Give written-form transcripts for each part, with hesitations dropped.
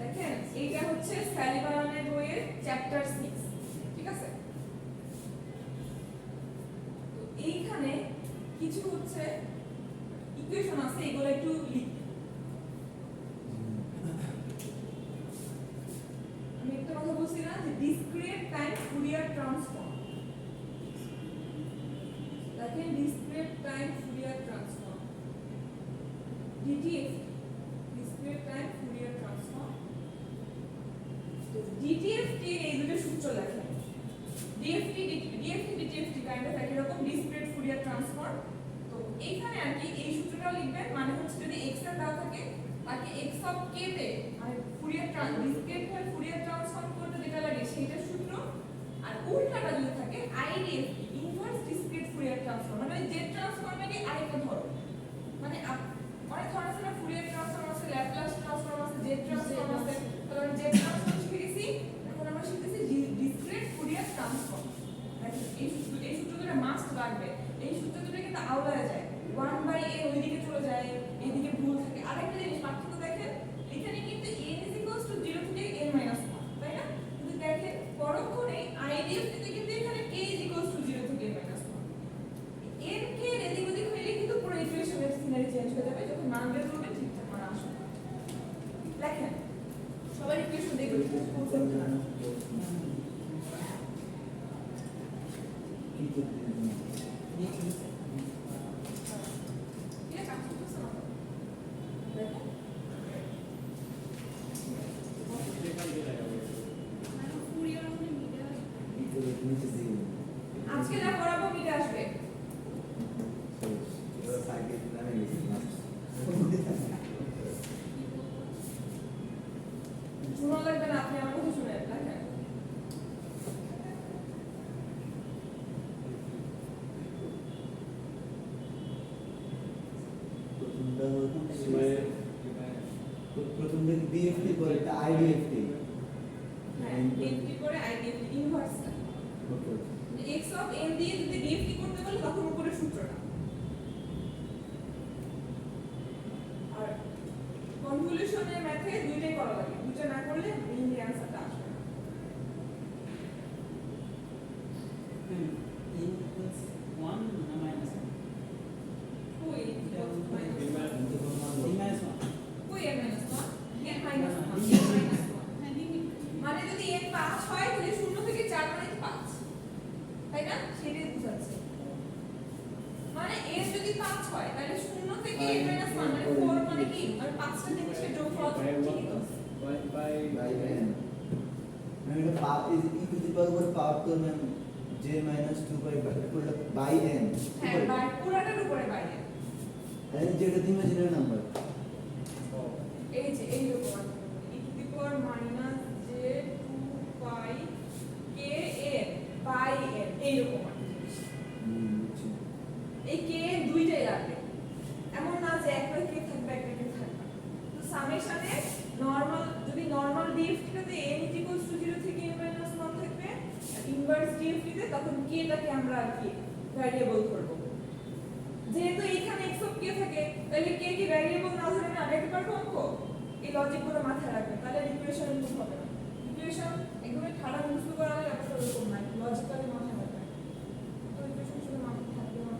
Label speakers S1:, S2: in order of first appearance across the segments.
S1: দেখেন এইটা হচ্ছে স্যালিভানের বইয়ের চ্যাপ্টার 6, ঠিক আছে? তো এইখানে কিছু হচ্ছে ইকুয়েশন আছে, এগুলো একটু লিখি। আমি একটা কথা বলছি না যে ডিসক্রিট টাইম ফুরিয়ার ট্রান্সফর্ম। দেখেন discrete time Fourier transform, DTF, discrete time Fourier transform. তো ডিটিএফটি এই দুটো সূত্র লেখেন, ডিএফটি ডিটিএফটি কাইন্ড অফ একই রকম, ডিসক্রিট ফুরিয়ার ট্রান্সফর্ম। তো এইখানে আর কি এই সূত্রটাও লিখবেন, মানে হচ্ছে যদি x এর দেওয়া থাকে তাকে x অফ k তে মানে ফুরিয়ার ডিসক্রিট ফুরিয়ার ট্রান্সফর্ম করতে যেটা লাগে সেইটার সূত্র, আর উল্টাটা যদি থাকে আইডিএফটি ইনভার্স ডিসক্রিট ফুরিয়ার ট্রান্সফর্ম, মানে জেড ট্রান্সফর্মেরই আরেকটা ধরন। মানে অনেক ধরনের আছে না, ফুরিয়ার ট্রান্সফর্ম আছে, ল্যাপ্লাস ট্রান্সফর্ম আছে, জেড ট্রান্সফর্ম আছে। তাহলে আমরা জেড ট্রান্সফর্ম শিখে গেছি, এখন আমরা শিখতেছি ডিসক্রিট ফুরিয়ার ট্রান্সফর্ম। এই সূত্রটা মাস্ট লাগবে। এই সূত্র দুটো কিন্তু আওড়ায় যায়, 1/a ওইদিকে চলে যায়, এদিকে ভুল থাকে। আরেকটা জিনিস পার্থক্য দেখেন, এখানে কিন্তু n = 0 থেকে n - 1, তাই না? কিন্তু দেখেন পরক্ষণে আইডিএফটিতে কিন্তু এখানে k = 0 থেকে n - 1, n k এদিক ওদিক হইলে কিন্তু পুরো ইকুয়েশনের সিনারি চেঞ্জ হয়ে যাবে যখন মান বের করবে ঠিকঠাক মান আসবে। লেখেন সবাই ইকুয়েশন দেখুন, বুঝছেন না? আজকে যা পড়াবো মিটে আসবে। শোনা লাগবে না, আপনি আমার কথা শুনেন। লেখেন
S2: প্রথম দিন ডিএফটি পরে এটা আইডিএফটি,
S1: হ্যাঁ ডিএফটি করে আইডিএফটি ইনভার্সটা।
S2: ওকে
S1: x অফ n দিয়ে যদি ডিএফটি করতে বলে তখন উপরে সূত্রটা, আর কনভলিউশনের ম্যাথে দুইটাই করা লাগে, দুইটা না করলে মেইন অ্যানসারটা আসবে না। কই কই n - 1 n - 1 মানে যদি n 5 হয় তাহলে 0 থেকে 4 মানে 5, তাই না? সেটাই বুঝাচ্ছে। মানে n যদি 5 হয় তাহলে 0 থেকে n - 1 মানে 4 মানে কি? আর 5টা জিনিসের যোগফল ঠিকই তো।
S2: বাই n মানে এটা ই টু দি পাওয়ার উপরে পাওয়ার তো ম্যাম j - 2 বাই n,
S1: হ্যাঁ বাই পুরাটার উপরে বাই n,
S2: তাহলে যেটা ইমাজিনারি নাম্বার
S1: এই যে এই রকম e to the power minus j 2 pi k n by n এই রকম এই k দুইটাই লাগবে, এমন না যে একটা k থাকবে একটা k থাকবে। তো সামেশনে নরমাল যদি নরমাল ডিএফটি তে n = 0 থেকে n - 1 থাকবে, আর ইনভার্স ডিএফটি তে তখন k টাকে আমরা আর কি ভ্যারিয়েবল ধরব। যেহেতু এখানে x অফ k থাকে তাহলে k কি ভ্যারিয়েবল না ধরে না লিখতে পারবো অঙ্ক? এই লজিকগুলো মাথায় রাখবেন, তাহলে ইকুয়েশন মুভ হবে না। ইকুয়েশন একদমই ঠাড়া মুখস্থ করা হলে ব্যাপারটা এরকম না, লজিক্যালি মাথায় রাখবেন। তো ইকুয়েশন শুধু মাথায় থাকবে না।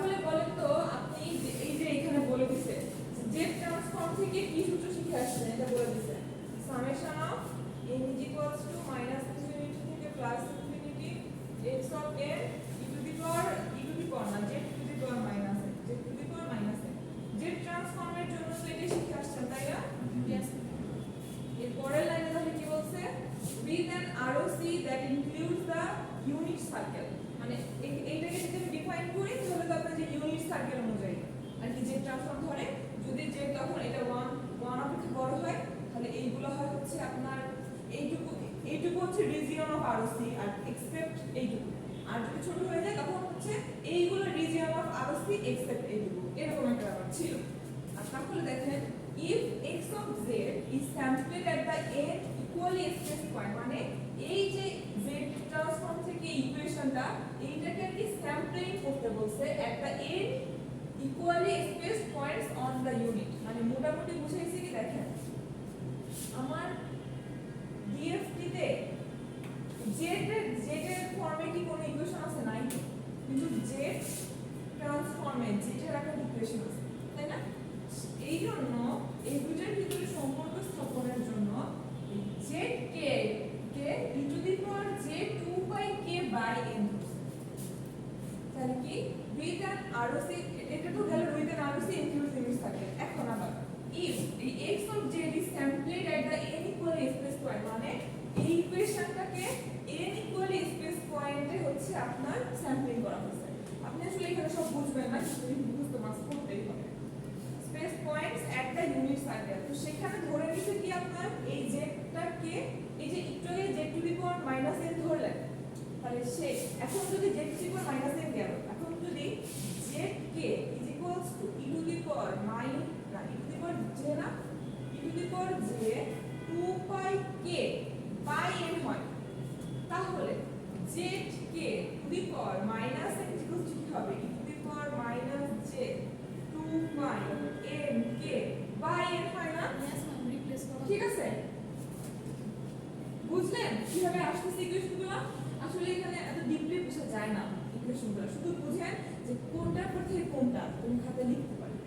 S1: তাহলে বলেন তো আপনি এই যে এখানে বলে দিছে যে ট্রান্সফর্ম থেকে কি সূত্র শিখে আসছেন এটা বলে দিছে summation of n is equals to minus infinity থেকে plus infinity x of n e to the power না z to the power minus n z to the power minus n যে ট্রান্সফর্মের জন্য তো এটা শিখে আসছেন তাই না yes এর পরের লাইনে তাহলে কি বলছে with an ROC that includes the unit circle মানে এইটাকে যদি আমি ডিফাইন করি তাহলে তো আপনার যে ইউনিট সার্কেল অনুযায়ী আর কি যে ট্রান্সফর্ম ধরে যদি যে তখন এটা 1 অপেক্ষা বড় হয় তাহলে এইগুলো হয় হচ্ছে আপনার এইটুকু হচ্ছে রিজিয়ন অফ ROC আর এক্সেপ্ট এইটুকু আর যদি ছোট হয়ে যায় তখন হচ্ছে এইগুলো রিজিয়ন অফ ROC এক্সেপ্ট এইটুকু এরকম একটা ব্যাপার ছিল আর তাহলে দেখেন if x of z is sampled at the n equally spaced point মানে এই যে z ট্রান্সফর্ম থেকে ইকুয়েশনটা এইটাকে আর কি স্যাম্পলিং করতে বলছে at the n equally spaced points on the unit মানে মোটামুটি বুঝাইছে কি দেখেন আমার DFT তে z এর ফর্মে কি কোনো ইকুয়েশন আছে নাই কিন্তু z ট্রান্সফর্মে z এর একটা ইকুয়েশন আছে তাই না এই জন্য এই দুটোর ভিতরে সম্পর্ক স্থাপনের জন্য z কে e to the power j 2 by k by n তাহলে কি with an ROC এটা তো গেল with an ROC includes unit circle এখন আবার if the x of z is sampled at the n equal space point মানে এই ইকুয়েশনটাকে n equal space পয়েন্টে হচ্ছে আপনার স্যাম্পলিং করা হয়েছে আপনি আসলে এখানে সব বুঝবেন না কিন্তু বুঝতে মাস করতেই হবে space points at the unit circle তো সেখানে ধরে নিতে কি আপনার এই জেডটাকে এই যে একটু আগে z to the power minus n ধরলেন তাহলে সে এখন যদি z to the power minus n গেল এখন যদি z কে is equals to e to the power minus না e to the power j না e to the power j 2 pi k by n হয় তাহলে z কে to the power minus n equals কি হবে e to the power minus j 2 pi n k by n হয় না
S3: yes ma'am replace করো
S1: ঠিক আছে বুঝলেন কিভাবে আসছে ইকুয়েশনগুলো আসলে এখানে এত ডিপলি বোঝা যায় না ইকুয়েশনগুলো শুধু বুঝেন যে কোনটার পর থেকে কোনটা তুমি খাতে লিখতে পারবে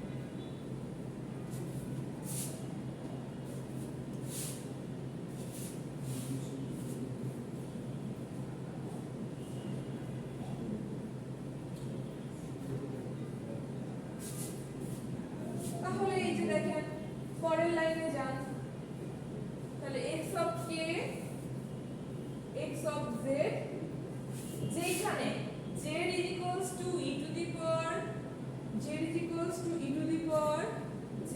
S1: তাহলে এই যে দেখেন পরের লাইনে যান তাহলে x of k x of z যেখানে z is equals to e to the power z is equals to e to the power j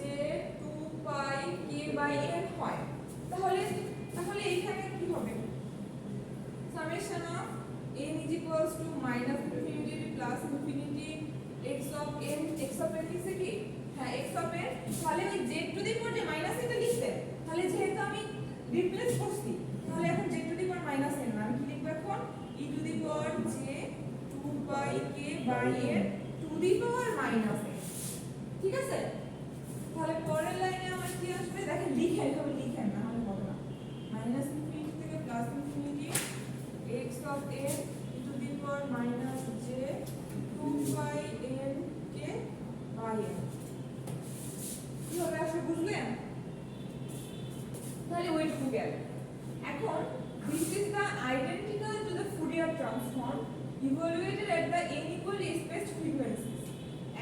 S1: 2 pi k by n হয় তাহলে এইখানে কি হবে summation of n is equals to minus infinity plus infinity x of n লিখছে কি হ্যাঁ x of n তাহলে ওই z টু দি পাওয়ার যে মাইনাস এটা লিখতে তাহলে যেহেতু আমি রিপ্লেস করছি তাহলে এখন z to the power minus n আমি কি লিখব এখন e to the power j 2 pi k by n two the power minus n ঠিক আছে তাহলে পরের লাইনে আমার কি আসবে দেখেন লিখেন না হলে হবে না মাইনাস ইনফিনিটি থেকে plus infinity x of n e to the power minus j 2 pi n k by n কিভাবে আসলে বুঝলেন তাহলে ওইটুকু গেল এখন this is the identical to the Fourier transform evaluated at the n equal spaced frequencies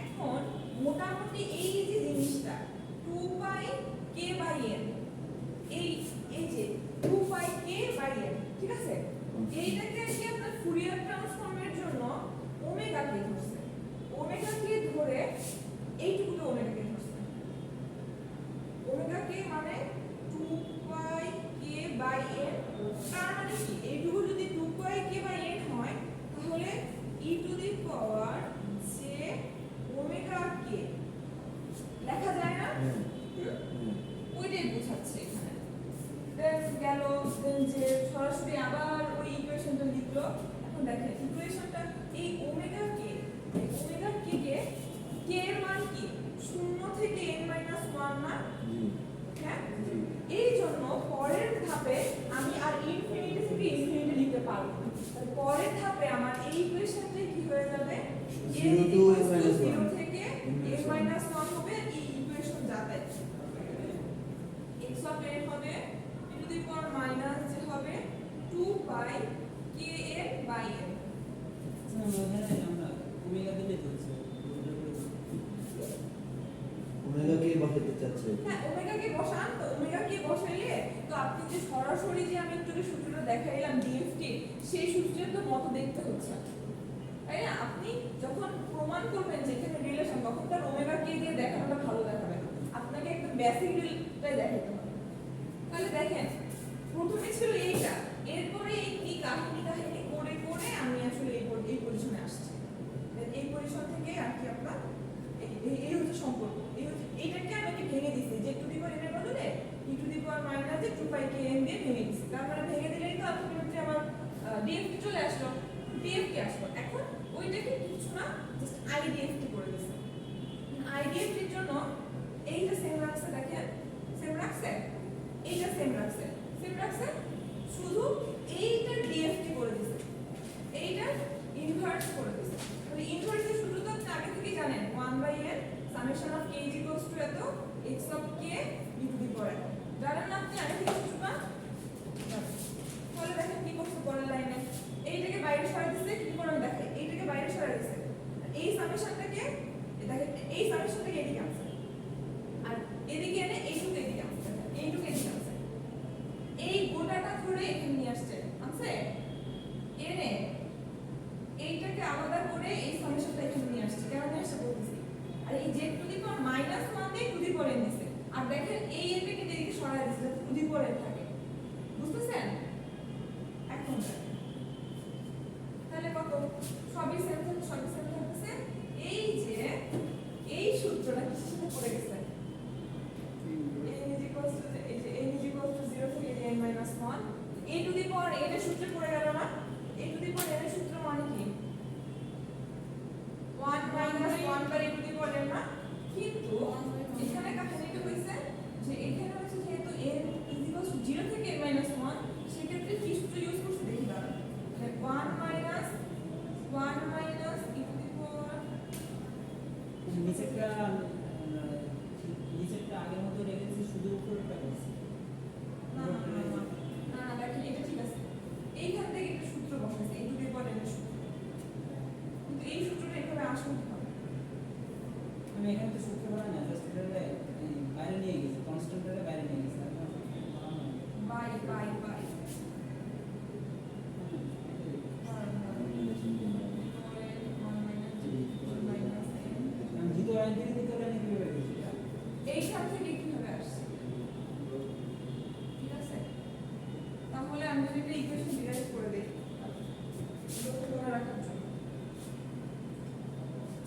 S1: এখন মোটামুটি এই যে জিনিসটা 2 pi k by n এই যে 2 pi k by n ঠিক আছে এইটাকে কি আপনার ফুরিয়ার ট্রান্সফর্মের জন্য ওমেগা কে ধরছে ওমেগা কে ধরে এইটুকুকে ওমেগা কে ধরছে ওমেগা কে মানে 2 pi k by n তার মানে কি এইটুকু যদি 2 pi k by n হয় তাহলে e to the power j omega k লেখা যায় না ওইটাই বোঝাচ্ছে এখানে দেন গেল দেন যে সরাসরি আবার ওই ইকুয়েশনটা লিখলো এখন দেখেন ইকুয়েশনটা এই ওমেগা কে কে এর মান কি 0 থেকে n - 1 না হ্যাঁ এই জন্য পরের ধাপে আমি আর ইনফিনিটি থেকে ইনফিনিটি লিখতে পারবো না তাহলে পরের ধাপে আমার এই ইকুয়েশনটা কি হয়ে যাবে n = 0 অফ a হবে e to the power minus যে হবে 2 pi k a by n।
S3: আমরা ওমেগা দিলে চলছে
S2: ওমেগা কে বসাতে চাচ্ছে?
S1: হ্যাঁ ওমেগা কে বসান, তো ওমেগা কে বসাইলে তো আপনি যে সরাসরি যে আমি একটু সূত্রটা দেখাইলাম ডিএফটি, সেই সূত্রের তো মতো দেখতে হচ্ছে, তাই না? আপনি যখন প্রমাণ করবেন যে এখানে রিলেশন, তখন তার ওমেগা কে দিয়ে দেখানোটা ভালো দেখাবে না, আপনাকে একদম বেসিক রিলটাই দেখাতে হবে। তাহলে দেখেন প্রথমে ছিল এইটা, এরপরে এই কি কাহিনী করে করে আমি আসলে এই পজিশনে আসছি। এই পজিশন থেকে আর কি আপনার এই হচ্ছে সম্পর্ক, এই হচ্ছে এইটাকে আমি ভেঙে দিছি যে টু দি পাওয়ার n এর বদলে e to the power minus যে 2 পাই k n দিয়ে ভেঙে দিছি। তার মানে ভেঙে দিলেই তো আলটিমেটলি আমার ডিএফটি চলে আসলো, ডিএফটি আসলো। এখন ওইটাকে কিছু না জাস্ট আইডিএফটি করে দিছি। আইডিএফটির জন্য এইটা সেম রাখছে, দেখেন সেম রাখছে, এইটা সেম রাখছে, সেম রাখছে, শুধু এইটা ডিএফটি করে দিছে, এইটা ইনভার্স করে দিছে। তাহলে ইনভার্সের সূত্র তো আপনি আগে থেকেই জানেন, 1/n summation of k equals to এত x of k e to the power n। জানেন না আপনি আগে থেকে সূত্রটা? তাহলে দেখেন কি করছে পরের লাইনে, এইটাকে বাইরে সরাই দিছে, কি করে আমি দেখাই, এইটাকে বাইরে সরাই দিছে, এই সামেশনটাকে দেখেন, এই সামেশনটাকে এদিকে আনছে, আর এদিকে এনে এইটুকু এদিকে আনছে, এইটুকু এদিকে আনছে, এই গোটাটা ধরে এখানে নিয়ে আসছে, আনছে এনে এইটাকে আলাদা করে এই সামেশনটা এখানে নিয়ে আসছে, কেন নিয়ে আসছে বলতেছি। আর এই z to the power minus 1 দিয়ে টু দি পাওয়ার n দিছে, আর দেখেন এই n কে এদিকে সরাই দিছে যাতে টু দি পাওয়ার n থাকে, বুঝতেছেন? এখন তাহলে কত সবই সেম থাকতেছে। এই যে এই সূত্রটা কিসের সাথে পড়ে গেছে, n is equals to এই যে n is equals to 0 থেকে n minus 1 a to the power n এর সূত্রে পড়ে গেল না? a to the power n এর সূত্র মানে কি 1 minus 1 by a to the power n না? কিন্তু এখানে কাহিনীটা হইছে যে এখানে হচ্ছে যেহেতু n is equals to 0 থেকে n minus 1, সেক্ষেত্রে কি সূত্র ইউজ করতে দেখি দাঁড়ান, 1 minus e টু দি পাওয়ার
S3: নিচেরটা আগের মতো রেখেছি, শুধু উপরেরটা করছি।
S1: না না না না না না, দেখেন এটা ঠিক আছে, এইখান থেকে একটা সূত্র বসাইছে এই টু দি পাওয়ার n এর সূত্র, কিন্তু এই সূত্রটা এভাবে আসলে কি হবে?
S3: আমি এখানে তো সূত্র বানাই না, জাস্ট এটা বাইরে নিয়ে গেছি, কনস্ট্যান্টটারে বাইরে নিয়ে গেছি।
S1: বাই
S3: আমি দ্বিতীয় লাইন থেকে দ্বিতীয় লাইনে কিভাবে গেছি?
S1: এইখান থেকে কিভাবে আসছে, ঠিক আছে? তাহলে আমি যদি একটা ইকুয়েশন ডিরাইভ করে দেই লক্ষ্য ধরে রাখার জন্য,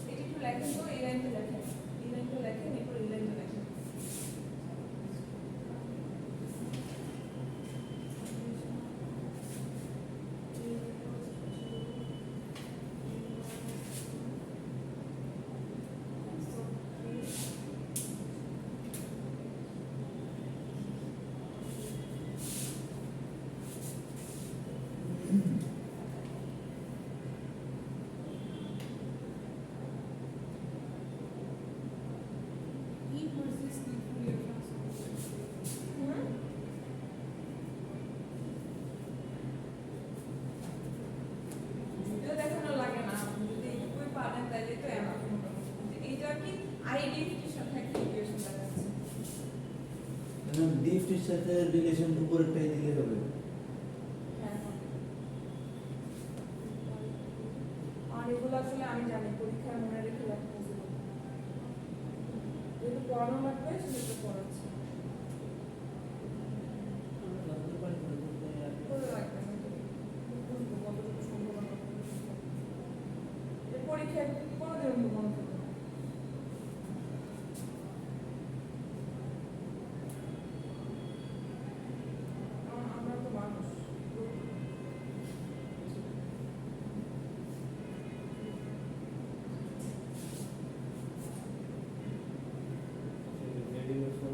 S1: এটা একটু লেখেন তো, এই লাইনটা লেখেন, এই লাইনটা লেখেন, এরপর এই লাইনটা লেখেন। যদিও দেখানো লাগে না, আপনি যদি এইটুকুই পারেন তাহলে তো এমন মোটামুটি এইটা কি আইডিএফটির সাথে একটা ইকুয়েশন দেখাচ্ছে।
S2: ডিএফটির সাথে রিলেশন উপরেরটাই দিলে হবে।
S1: হ্যাঁ হ্যাঁ। আর এগুলো আসলে আমি জানি পরীক্ষায় মনে রেখে লেখা পসিবল, যেহেতু পড়ানো লাগবে সেটা পড়াচ্ছি,
S3: আমরা যতদূর পারি ততদূর করে রাখবো।
S1: করে রাখবেন, বুঝবো কতটুকু সম্ভব আমার পরীক্ষায় কোনোদিন মনে থাকবে না। আমরা তো মানুষ,
S4: Ready for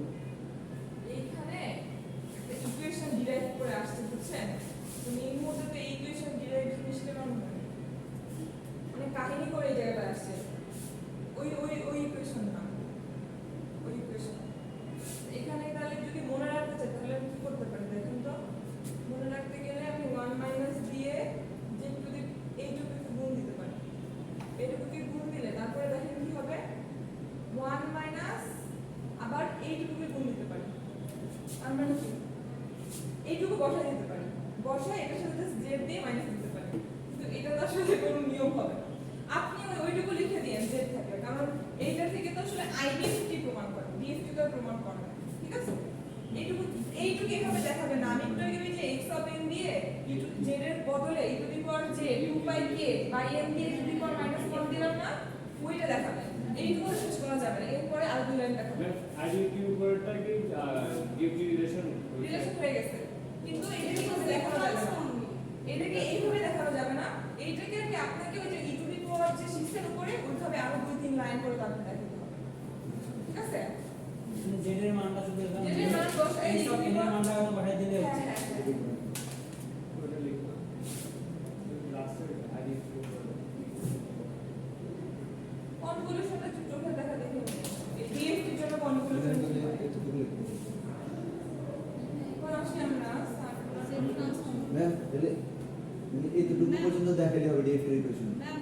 S1: তার মানে কি এইটুকু বসায় দিতে পারি, বসায় এটার সাথে জেড দিয়ে মাইনাস দিতে পারি, কিন্তু এটা তো আসলে কোনো নিয়ম হবে না। আপনি ওইটুকু লিখে দিয়েন জেড থাকবে, কারণ এইটা থেকে তো আসলে আইডেন্টিটি প্রমাণ করে, ডিএফটি তো প্রমাণ করে না, ঠিক আছে? এইটুকু এভাবে দেখাবে না। আমি একটু আগে ওই যে x অফ n দিয়ে জেড এর বদলে e to the power j 2 k by n দিয়ে e টু দি পাওয়ার -1 দিলাম না, ওইটা দেখাবে। এইটুকু শেষ করা যাবে না, এরপরে আর দুই লাইন দেখাবে।
S4: আইডেন্টিটি উপরটা কি ডিএফটি রিলেশন
S1: হয়ে গেছে, কিন্তু এটাকে কিভাবে দেখানো যাবে না, এটাকে এইভাবে দেখানো যাবে না। এইটাকে আর কি আপনাকে ওই যে e টু দি পাওয়ার যে শিখছেন উপরে ওইভাবে আরো 2-3 লাইন করে তারপর দেখাতে হবে, ঠিক আছে?
S3: জেড এর মানটা শুধু এখানে
S1: জেড এর মান বসাই
S3: এই সব এর মানটা এখন বসাই দিলে
S1: হ্যাঁ
S3: হচ্ছে
S1: হ্যাঁ
S4: ওটা লিখবো লাস্টে আইডেন্টিটি উপর
S1: কনভলিউশনটা একটু চোখে দেখা দেখে এই ডিএফটির জন্য কনভলিউশন কোন আসি আমরা সেট ট্রান্সফর্ম
S2: ম্যাম তাহলে এইটুকু পর্যন্ত দেখালে হবে ডিএফ এর ইকুয়েশন।
S5: ম্যাম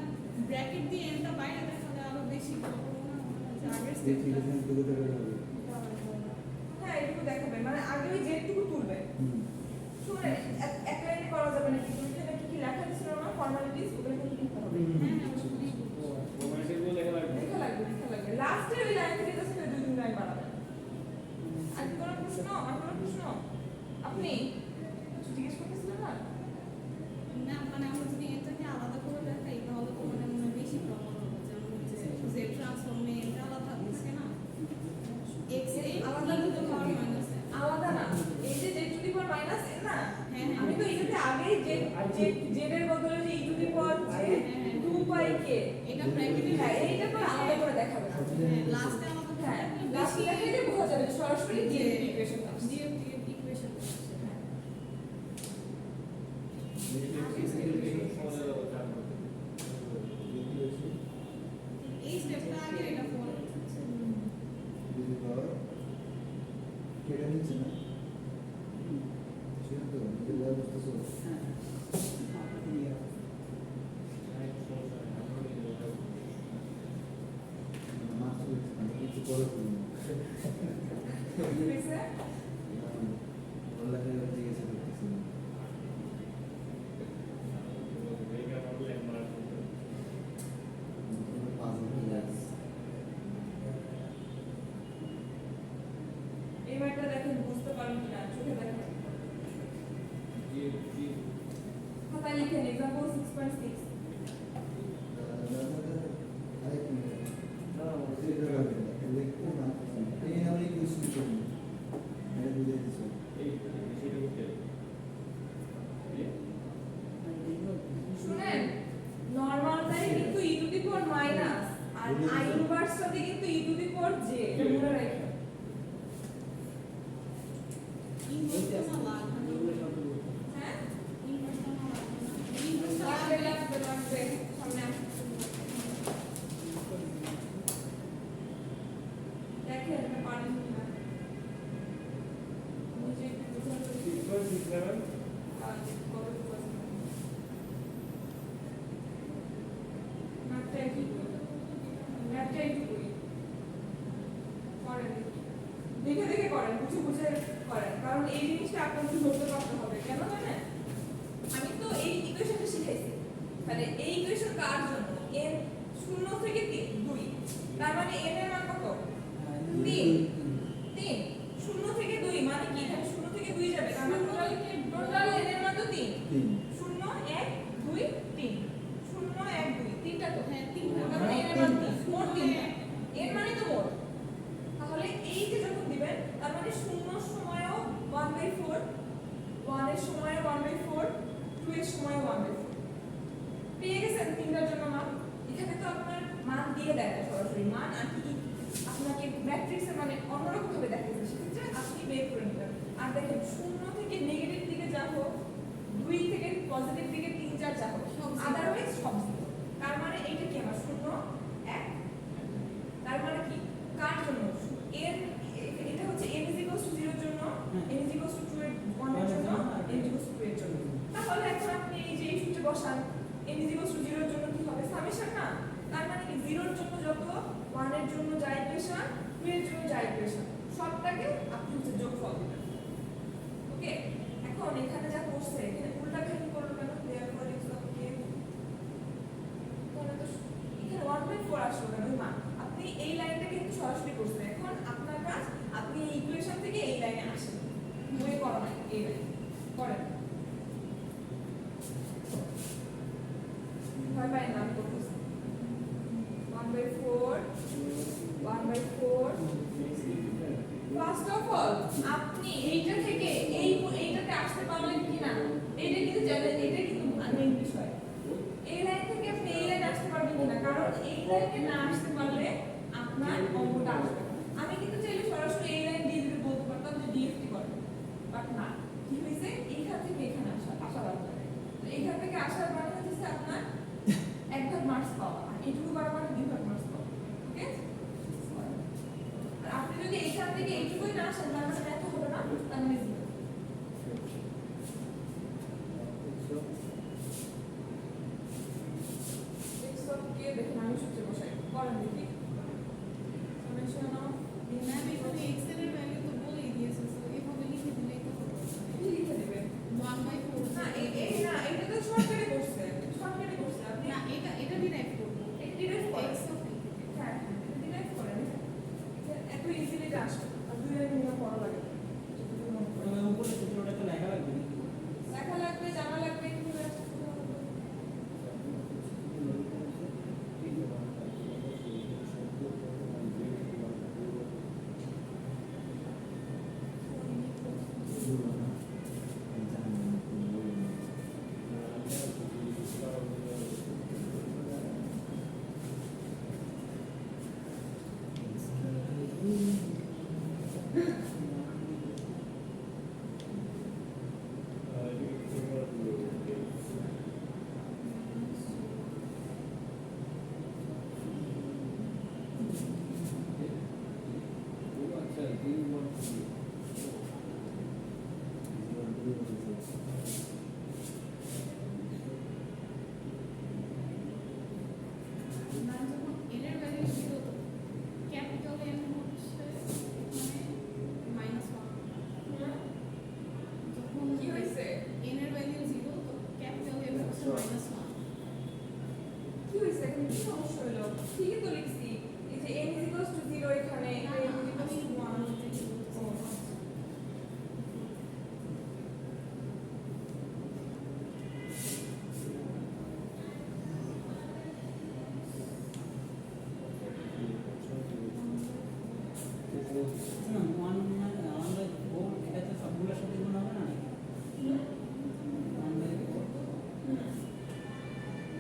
S5: ব্র্যাকেট দিয়ে এনটা বাইরে দেখালে আরো বেশি পাবো না আগের
S2: এই
S5: স্টেপটা
S2: ইকুয়েশন টুকু দেখালে হবে।
S1: হ্যাঁ এটুকু দেখাবে, মানে আগে ওই জেটটুকু তুলবে।
S2: হুম।
S1: শুনে এক লাইনে করা যাবে না, কিন্তু এখানে কি কি লেখা ছিল না ফর্মালিটিস, ওগুলো কিন্তু লিখতে হবে।
S5: হ্যাঁ হ্যাঁ বুঝলি
S4: রোমান্টিক বলে লেখা লাগবে
S1: লেখা লাগবে লাস্টে ওই লাইন থেকে জাস্ট 2-3 লাইন বাড়াবে। আর কি কোনো প্রশ্ন? আর কোনো প্রশ্ন? আপনি কিছু জিজ্ঞেস করতেছিলেন না?
S5: ম্যাম মানে আমরা যদি এটাকে আলাদা করে দেখাই তাহলে তো মানে মনে হয় বেশি প্রবলেম হবে, যেমন হচ্ছে জেড ট্রান্সফর্মে এটা আলাদা থাকে না এক্স এ
S1: আলাদা
S5: টু
S1: তো
S5: দি পাওয়ার মাইনাস
S1: আলাদা না, এই যে Z two the power minus N না,
S5: হ্যাঁ, হ্যাঁ।
S1: আমি তো এটাতে আগেই জেড এর বদলে যে ই টু দি পাওয়ার জে 2 পাই কে,
S5: এটা ব্র্যাকেটে
S1: হ্যাঁ এইটা তো আলাদা করে দেখাবে না।
S5: লাস্টে আলাদা
S1: হ্যাঁ
S5: থাকলে
S1: লাস্টে
S5: বেশি
S1: দেখাইলে বোঝা যাবে যে সরাসরি ডিএফটি ইকুয়েশন আসছে।
S5: ডিএফটি ইকুয়েশন এই স্টেপটা আগে এটা ফলো
S2: দিদি বাবা কেটে নিচ্ছে না সেটা তো দিলা বুঝতেছো
S3: হ্যাঁ আপনি নিয়ে
S2: মাছ আমি কিছু করে করি না
S1: বুঝছে?
S2: ওলা করে জিজ্ঞেস করতেছি পাজল হয়ে যাচ্ছে
S1: এই ম্যাটটা দেখেন বুঝতে পারেন কিনা, চোখে দেখেন। খাতায় লিখেন এক্সাম্পল 6.6।
S2: আরেক মিনিট না এটা লিখতে না এই আমি কিছু করি এটা বুঝে দিছো
S1: শুনেন নরমালটাই কিন্তু e to the power minus r i ইনভার্সটাতে কিন্তু e to the power J, এটা মনে রাখবেন।
S5: ইনভার্সটা লাগবে
S1: হ্যাঁ
S5: ইনভার্সটা লাগবে ইনভার্সটা
S1: লাগবে সামনে আসুন। দেখেন এটা পারেন কিনা নিজে একটু বুঝাতে আর কতটুকু আছে ম্যাপটা একটু করি করেন দেখে দেখে করেন, বুঝে বুঝে করেন, কারণ এই জিনিসটা আপনাকে ধরতে পারতে হবে। কেন জানেন, আমি তো এই ইকুয়েশনটা শিখাইছি, তাহলে এই ইকুয়েশন কার জন্য n 0 থেকে 2, তার মানে n এর মান কত? 3 0 থেকে 2 মানে কি, এখানে 0 থেকে 2 যাবে, তার মানে টোটাল n এর মান তো 3 0 1 2 3 0 1 2 তিনটা তো,
S5: হ্যাঁ তিনটা
S1: তার মানে n এর মান 3 মোট 3টা, n মানে তো মোট। তাহলে এই যে যখন দিবেন তার মানে 0 সময়ও 1/4, 1 এর সময়ও 1/4, 2 এর সময়ও 1/4 পেয়ে গেছেন তিনটার জন্য মান। এখানে তো আপনার মান দিয়ে দেয় না সরাসরি মান, আর কি আপনাকে ম্যাট্রিক্সের মানে অন্যরকম ভাবে দেখাচ্ছে, সেক্ষেত্রে আপনি বের করে নেবেন। আর দেখেন 0 থেকে নেগেটিভ দিকে যা হোক, 2 থেকে পজিটিভ দিকে 3 4 যা হোক, আদারওয়াইজ সব জিরো। তার মানে এইটা কি আমার 0 1, তার মানে কি কার জন্য এর এটা হচ্ছে n 0 এর জন্য, n 2 এর 1 এর জন্য, n 2 এর জন্য। তাহলে এখন আপনি এই যে এই সূত্রে বসান n 0 এর জন্য কি হবে সামেশন না, তার মানে কি 0 এর জন্য যত, 1 এর জন্য যা ইকুয়েশন, 2 এর জন্য যা ইকুয়েশন, সবটাকে আপনি হচ্ছে যোগফল দিবেন। করেন ভয় পাই না আমি করতেছি 1/4 1/4 ফার্স্ট অফ অল আপনি এইটা থেকে এইটাতে আসতে পারলেন কিনা এটা কিন্তু জানেন এটা কিন্তু মেইন বিষয় এই লাইন থেকে আপনি এই লাইনে আসতে পারবেন কিনা কারণ এই লাইনে না আসতে পারলে আপনার অঙ্কটা আসবে না। আমি কিন্তু চাইলে সরাসরি এই লাইন দিয়ে দিতে বলতে পারতাম যে ডিএফটি করেন বাট না কি হয়েছে এইখান থেকে এখানে আসা লাগবে তো এইখান থেকে আসার মানে হচ্ছে আপনার এক ভাগ মার্কস পাওয়া আর এইটুকু করার মানে 2 ভাগ মার্কস পাওয়া ওকে আর আপনি যদি এইখান থেকে এইটুকুই না আসেন তাহলে মানে এত হবে না তার মানে 0 x of k দেখুন আমি সূত্রে বসাই করেন দেখি সামেশন অফ
S5: ম্যাম এখানে x এর ভ্যালু তো বলেই দিয়েছে সো এভাবে লিখে দিলেই তো হবে
S1: কি লিখে দিবেন
S5: 1/4
S1: না এই না এটা তো শর্টকাটে করছে আপনি
S5: না এটা ডিরাইভ করব
S1: এটা ডিরাইভ করেন
S5: x of
S1: হ্যাঁ এটা ডিরাইভ করেন এত ইজিলি আসে আর দুই লাইন নিয়ে পড়া লাগে যতটুকু মনে পড়ে।
S3: ওই উপরে সূত্রটা তো লেখা লাগবে নাকি?
S1: লেখা লাগবে জানা লাগবে কিন্তু
S5: ম্যাম যখন n এর ভ্যালু 0 তো ক্যাপিটাল N হচ্ছে মানে -1 যখন
S1: কি হয়েছে
S5: n এর ভ্যালু 0 তো ক্যাপিটাল N হচ্ছে -1
S1: কি হয়েছে এখন কি সমস্যা হলো ঠিকই তো লিখছি এই যে n 0 এখানে n 1
S3: না 1/4 এটা তো সবগুলোর সাথে গুণ হবে না নাকি? 1/4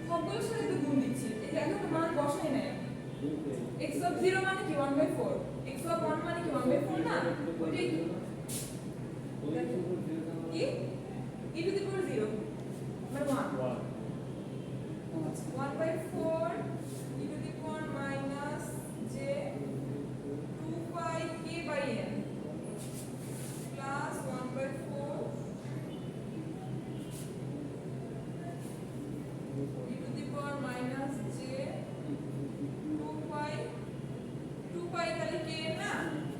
S1: সবগুলোর সাথে তো গুণ দিচ্ছি এই যে এখন তো মান বসাই নাই x of 0 মানে কি 1/4 x of 1 মানে কি 1/4 না ওইটাই কি e to the power 0 মানে 1
S3: আচ্ছা
S1: 1/4 e to the power minus j 2 pi k by n plus 1/4 e to the power minus j 2 pi তাহলে k n না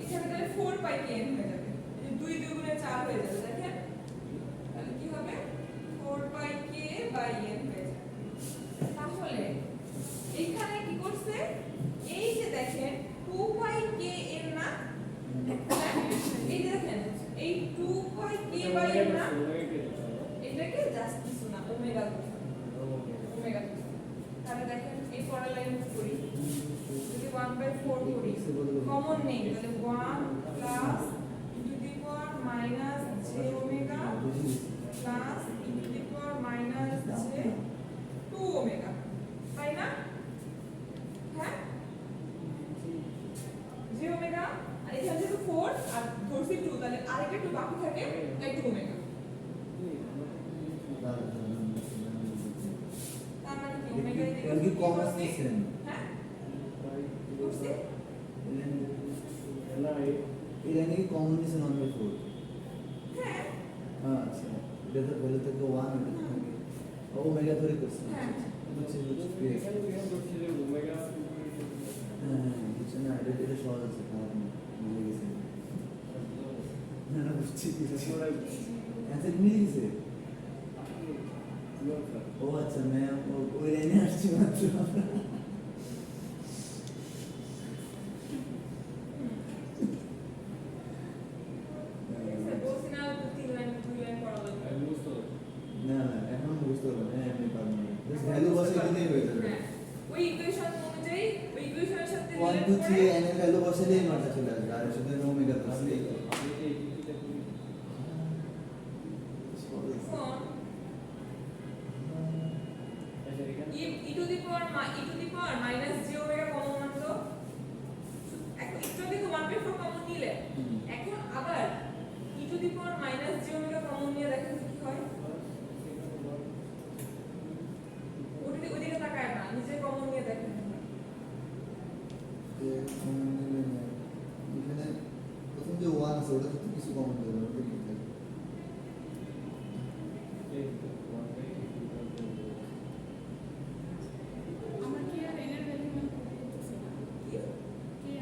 S1: এখানে তাহলে 4 pi k n হয়ে যাবে এই 2 গুণে 4 হয়ে যাবে দেখেন তাহলে কি হবে 4 pi k by n হয়ে যাবে তাহলে এইখানে কি করছে এই যে দেখেন 2 pi k n না এই যে দেখেন এই 2 pi k by n না এটাকে জাস্ট কিছু না ওমেগা তাহলে দেখেন এই পরের লাইন করি যদি 1/4 করি কমন নেই তাহলে 1 plus e to the power minus j omega plus e to the power minus j 2 omega তাই না হ্যাঁ j omega আর এখানে যেহেতু 4 আর ধরছি 2 তাহলে আরেকটা 2 বাকি থাকে তাই 2 omega তার মানে কি omega
S2: এর কি কমন নিছেন
S1: হ্যাঁ করছি
S2: এটা নাকি কমন নিছেন 1/4
S1: হ্যাঁ
S2: আচ্ছা এটা তো ভ্যালু থেকে 1 এটা থাকে ওমেগা ধরে করছেন
S1: হ্যাঁ
S2: বুঝছি হ্যাঁ বুঝছি না এটা সহজ আছে কারণ বুঝে গেছি না বুঝছি অ্যান্সার মিলে গেছে ও আচ্ছা ম্যাম ওই লাইনে আসছি মাত্র
S1: বলছি না 2 লাইন পড়া লাগবে
S2: 2 3 n এর ভ্যালু বসালেই মানটা চলে আসবে আর শুধু ওমেগা প্লাস এই
S4: আমি এই দিকটা করি
S1: এখন
S4: আচ্ছা এখানে
S1: e to the power minus j omega common মানলো এখন একটু আগে তো 1/4 কমন নিলে এখন আবার e to the power minus j omega common নিয়ে দেখেন তো কি হয় ওদিকে তাকায় না নিজে কমন নিয়ে দেখেন
S2: এখানে প্রথম যে 1 আছে ওটা তো কিছু কমন দেবে ওটা কি থাকে
S5: আমার কি আর এর ভ্যালু মান করতেছে না কি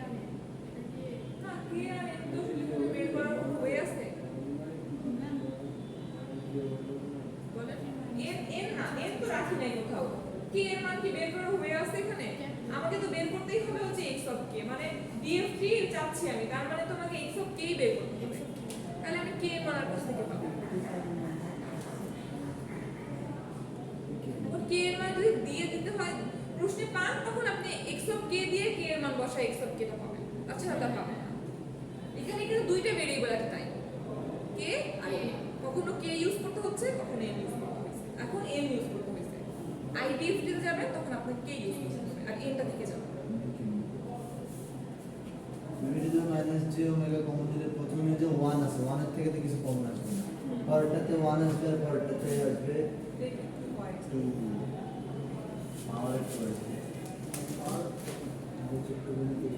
S5: আর এটা কি
S1: না কি আর একটু লিখে বের করার কোনো হয়ে আছে
S5: না
S1: বলেন এর না এর তো রাখি নাই কোথাও কি এর মান কি বের করার হয়ে আছে এখানে আমাকে তো বের করতেই হবে হচ্ছে x অফ k মানে dft চাচ্ছি আমি তার মানে তোমাকে x অফ k বের করতে হবে তাহলে আমি k এর মান আর কোথা থেকে পাবো এখন k এর মান যদি দিয়ে দিতে হয় প্রশ্নে পান তখন আপনি x অফ k দিয়ে k এর মান বসায় x অফ k টা পাবেন আচ্ছা তা পাবেন না এখানে কিন্তু দুইটা ভেরিয়েবল আছে তাই k আর m কখনো k ইউজ করতে হচ্ছে কখনো m ইউজ করতে হচ্ছে এখন m ইউজ করতে হচ্ছে idf দিতে যাবেন তখন আপনাকে k ইউজ করতে হবে আর m টা থেকে যাবে
S2: তুমি যদি মাইনাস j ওমেগা কমন দিলে প্রথমে যে 1 আছে 1 এর থেকে তো কিছু কমন আসবে না পরেরটাতে 1 আসবে আর পরেরটাতে আসবে
S1: দেখি কি হয়
S2: 2 পাওয়ার 2 আসবে আর আমি ছোট করে দেখি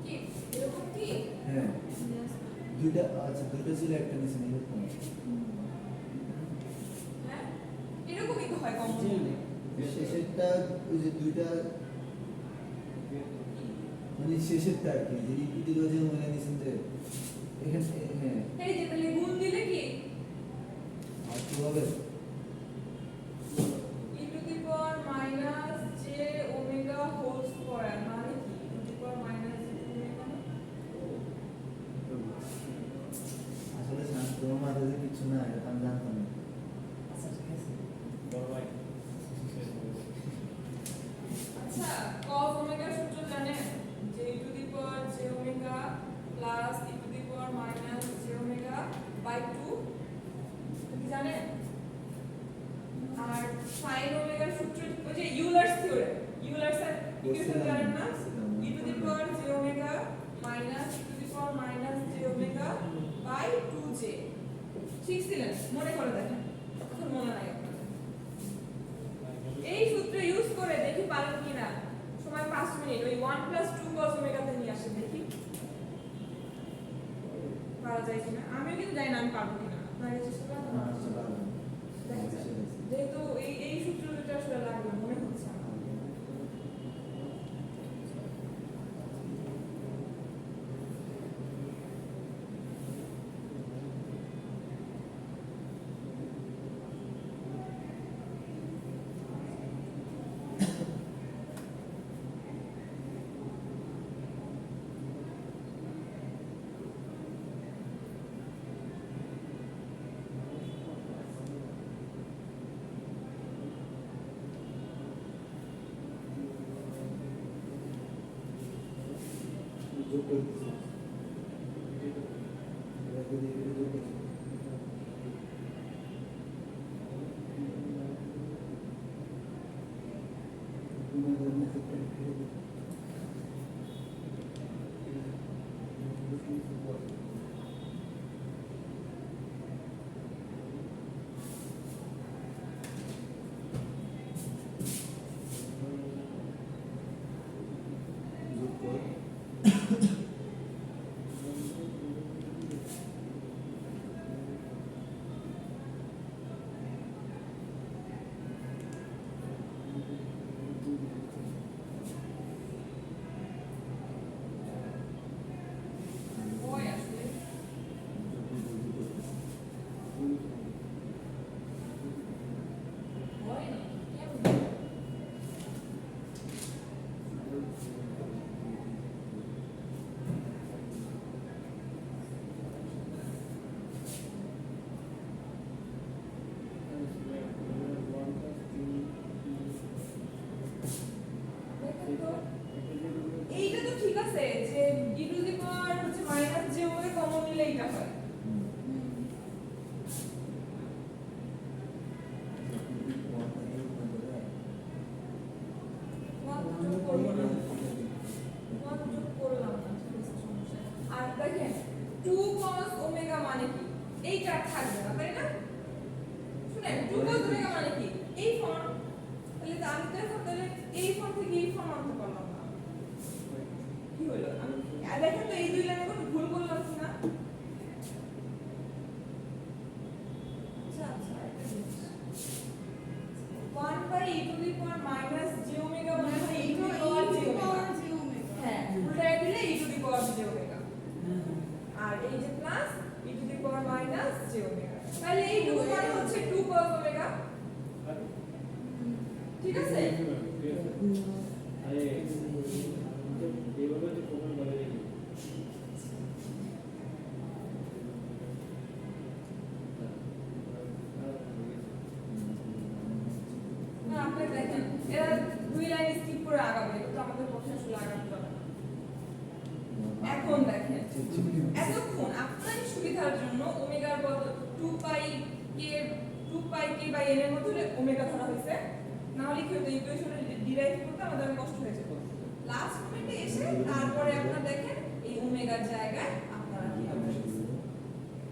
S1: কি এরকম কি
S2: হ্যাঁ দুইটা আচ্ছা দুইটা ছিল একটা নিচে নিয়ে কম
S1: হ্যাঁ এরকমই তো হয় কমন
S2: শেষেরটা ওই যে দুইটা মানে শেষেরটা আর কি যে ইকুইটি যে ওমেগা নিচে যে এখানে হ্যাঁ
S1: এই যে তাহলে গুণ দিলে কি
S2: আর কি হবে
S1: e to the power minus j omega whole square মানে কি e to the power minus j omega
S2: আসলে তোমার মাথায় যে কিছু না এটা আমি জানতাম না
S3: আচ্ছা ঠিক আছে
S4: বড় ভাই
S1: আচ্ছা cos omega সূত্র জানেন যে e to the power j omega plus e to the power minus j omega by 2 কি জানেন আর sin omega সূত্র ওই যে ইউলারস থিওরেম ইউলারস এর ইকুয়েশন জানেন না e to the power j omega minus e to the power minus j omega by 2j শিখছিলেন মনে করে দেখেন এখন মনে নাই আপনাদের এই সূত্র ইউজ করে দেখি পারেন কিনা সময় 5 মিনিট ওই 1 2 cos omega তে নিয়ে আসেন দেখি পারা যায় কিনা আমিও কিন্তু জানি না আমি পারবো কিনা আপনারা চেষ্টা করেন
S2: না আসলে পারবো না।
S1: দেখা যাক। যেহেতু এই সূত্র দুটো আসলে লাগবে মনে হচ্ছে আমার।
S2: যোগ করে দিচ্ছি এবার যদি এটা যোগ করছি যোগ করে
S1: দেখেন তো এইটা তো ঠিক আছে যে e টু দি পাওয়ার হচ্ছে মাইনাস j ওমেগা কমন নিলে এইটা হয় আর দেখেন 2 cos ওমেগা মানে কি এইটা আর থাকবে না তাই না শুনেন 2 cos ওমেগা মানে কি এই ফর্ম তাহলে তো আমি তো এখন তাহলে এই ফর্ম থেকে এই ফর্ম আনতে পারলাম না কি হলো আমি দেখেন তো এই দুই লাইনে কোনো ভুল করলাম কি না আচ্ছা আচ্ছা একটা জিনিস 1 by e to the power minus j omega মানে e to the power j omega হ্যাঁ উল্টায় দিলে e to the power j omega আর এই যে plus e to the power minus j omega তাহলে এই টুকু মানে হচ্ছে 2 cos omega ঠিক আছে
S4: আরে এইভাবে তো প্রবলেম বলে দেখি
S1: না আপনি দেখেন এরা দুই লাইন স্কিপ করে আগাবে তো আমাদের পক্ষে আসলে আগাতে যাবে না এখন দেখেন এতক্ষণ আপনার সুবিধার জন্য ওমেগার বদল 2 পাই কে বাই n এর মধ্যে ওমেগা ধরা হয়েছে না হলে কি হতো ইকুয়েশনে ডিরাইভ করতে আমাদের অনেক কষ্ট হয়ে যেত লাস্ট মোমেন্টে এসে তারপরে আপনারা দেখেন এই ওমেগার জায়গায় আপনারা কি হবে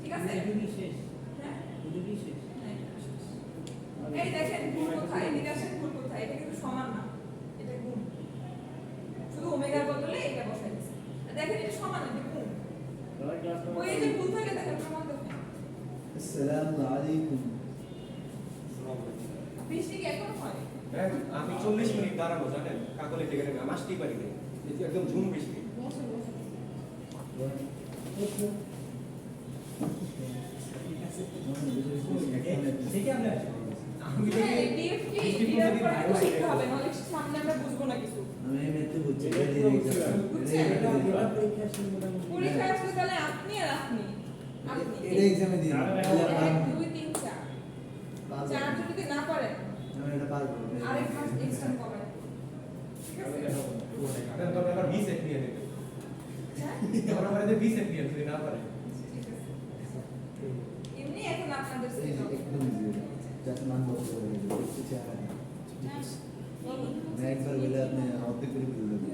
S1: ঠিক আছে
S3: দুটোই শেষ
S1: হ্যাঁ
S3: দুটোই শেষ
S1: এই দেখেন ভুল কোথায় এদিকে আসেন ভুল কোথায় এটা কিন্তু সমান না এটা গুণ শুধু ওমেগার বদলে এটা বসাই দিয়েছে দেখেন এটা সমান না এটা গুণ
S4: দাদা ক্লাস
S1: ওই যে ভুল থাকে দেখেন প্রমাণ দেখেন
S2: আসসালামু আলাইকুম
S1: বৃষ্টি কি এখন হয়
S6: ম্যাম আমি 40 মিনিট দাঁড়াবো জানেন কাকলে থেকে আমি আসতেই পারি না এই যে একদম ঝুম বৃষ্টি
S3: থেকে আমরা
S6: আমি
S1: হ্যাঁ ডিএফটি ডিরাইভ করা তো শিখতে হবে নাহলে সামনে আমরা বুঝবো না কিছু
S2: আমি এমনিতে বুঝছি
S1: বুঝছেন?
S3: পরীক্ষা শুরু মোটামুটি
S1: পরীক্ষা আসলে তাহলে আপনি আর আপনি
S2: এটা এক্সামে দিই
S1: এক দুই তিন চার চার যদি না পারেন
S2: আমি এটা পারবো
S1: আরেক মাস এক্সটেন্ড করেন ঠিক আছে
S6: আপনার তো আবার 20 সেট নিয়ে নেবে
S1: হ্যাঁ
S6: আমরা মানে 20 সেট নিয়ে যদি না পারে
S1: ঠিক আছে এমনি এখন আপনাদের
S2: এই যে
S1: সেটা
S2: একদম ইজি জাস্ট মান বলতে পারে কিছু চাই না আমি একবার বলে আপনি অর্ধেক করে ফেলে দেবেন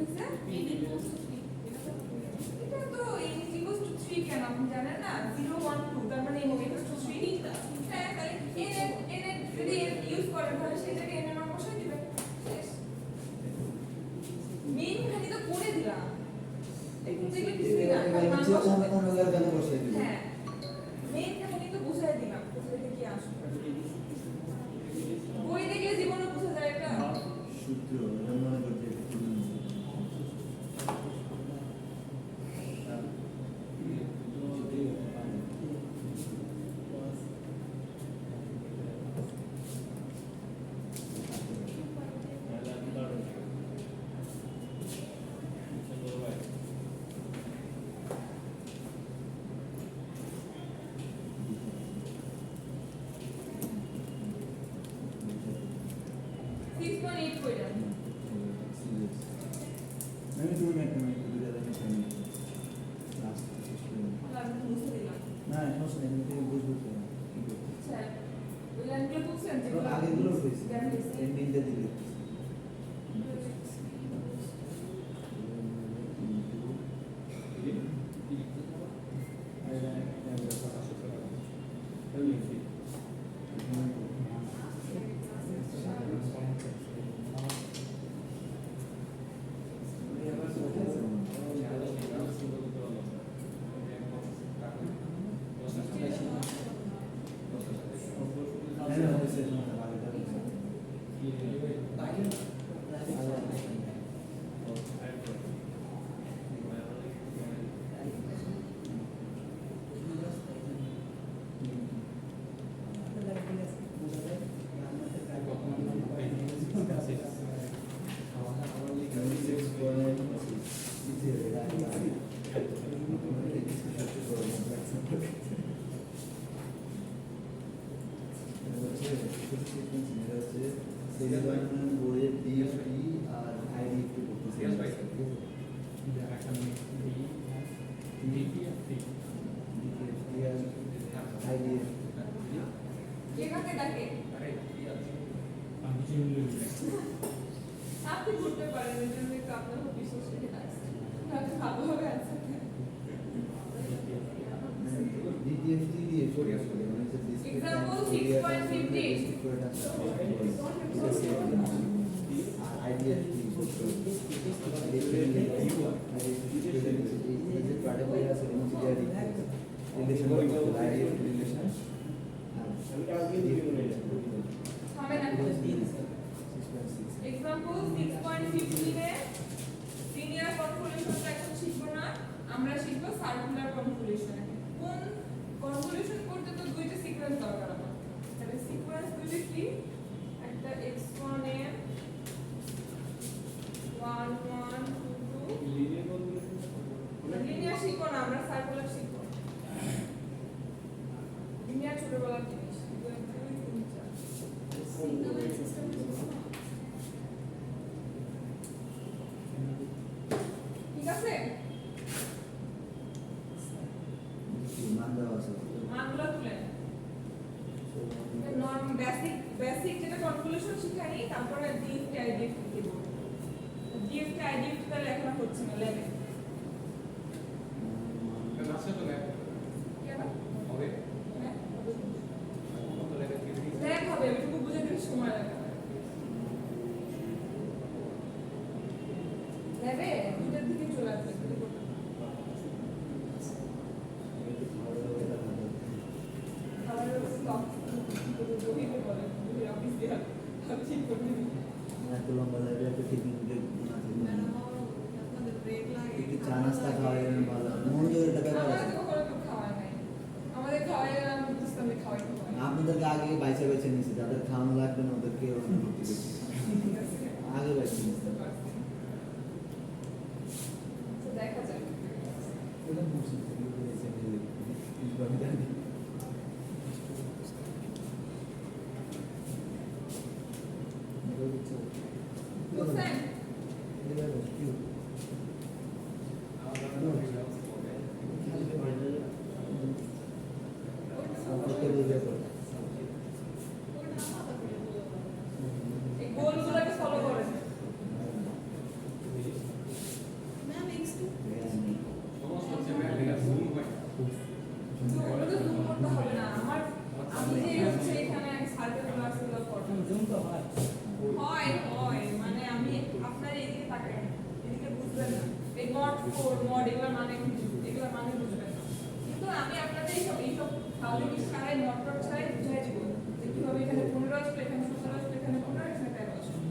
S1: এটা তো n equals to 3 কেন আপনি জানেন না 0 1 2 তার মানে n equals to 3 হ্যাঁ তাহলে n এর যদি ইউজ করেন তাহলে সেই জায়গায় n এর মান বসাই দিবেন শেষ মেইন খালি তো করে দিলাম এখন থেকে কিছুই না খালি মান
S2: হচ্ছে
S1: বসাবেন।
S2: ওমেগার ভ্যালু বসাই দিবেন
S1: হ্যাঁ মেইন খালি তো বুঝাই দিলাম বুঝাই দিয়ে কি আসবে বই দেখলে জীবনে বুঝা যায় এটা
S2: সূত্র এটা মনে করতে একটু
S1: ভালো হবে আছে
S2: DTFT দিয়ে সরে আসলে মানে হচ্ছে discrete time
S1: Example
S2: Fourier
S1: 6.50.
S2: transform এর basic করে transform আর IDFT করতে হবে যে পার্টিকুলার আছে হচ্ছে রিলেশন IDFT রিলেশন
S1: হবে না এক্সাম্পল 6.15 এ লিনিয়ার কনভলিউশনটা এখন শিখবো না আমরা শিখবো সার্কুলার কনভলিউশন কোন কনভলিউশন করতে তো দুইটা সিকোয়েন্স দরকার আমার তাহলে সিকোয়েন্স দুইটা কি একটা x1 এ 1 1 2 2 লিনিয়ার শিখবো না আমরা সার্কুলার শিখবো লিনিয়ার ছোটবেলার জিনিস 2 3 4
S5: সিগন্যাল সিস্টেম
S1: ঠিক আছে
S2: মান দেওয়া আছে
S1: মানগুলো তুলে নর্ম বেসিক যেটা কনভলিউশন শিখানি তারপরে ডিএফটি আইডিএফটি দেব ডিএফটি আইডিএফটি তাহলে এখন হচ্ছে না ল্যাবে
S6: রাস্তা তো ল্যাব
S1: কেন
S6: হবে
S1: হ্যাঁ
S6: কত ল্যাবে থিওরি
S1: ল্যাব হবে একটু বুঝে দিতে সময় লাগে ল্যাবে দুটার দিকে চলে আসবে খাবারের স্টক বহিতে বলে বহির অফিস দিয়ে ঠিক করে দিবি
S2: এত লম্বা লাগে একটা টিফিন ব্রেক
S5: ম্যাডাম আপনাদের ব্রেক লাগে
S2: একটু চা নাস্তা খাওয়াই ভালো মনোযোগ এটা ব্যাপার
S1: আমাদের
S2: আছে
S1: তো কখনো কেউ খাওয়ায় নাই আমাদের খাওয়াই বুঝতামে খাওয়াই খাওয়াই
S2: আপনাদেরকে আগে বাইচে বেছে নিয়েছি যাদের খাওয়ানো লাগবে না ওদেরকে ভর্তি করছি
S1: ঠিক আছে
S2: আগে বাইছে নিয়েছি
S1: বুঝতে পারছি তো দেখা যাক
S2: ওটা বুঝছি আমি জানি
S1: বুঝছেন এই গোলগুলোকে ফলো করেন
S5: ম্যাম x2
S6: সমস্যা হচ্ছে ম্যাম এটা জুম হয়
S1: ওগুলো তো জুম করতে হবে না আমার আমি যে হচ্ছে এখানে সার্কেল ক্লাসগুলো করব
S3: জুম তো হয়
S1: হয় মানে আমি আপনার এদিকে তাকাই এদিকে বুঝবেন না এই নট ফোর মড এগুলোর মানে বুঝবেন না কিন্তু আমি আপনাদের এইসব তাহলে কি ছাড়াই নট ছাড়াই বুঝাই দিব যে কিভাবে এখানে 15 আসবে এখানে 17 আসবে এখানে 15 এখানে 13 আসবে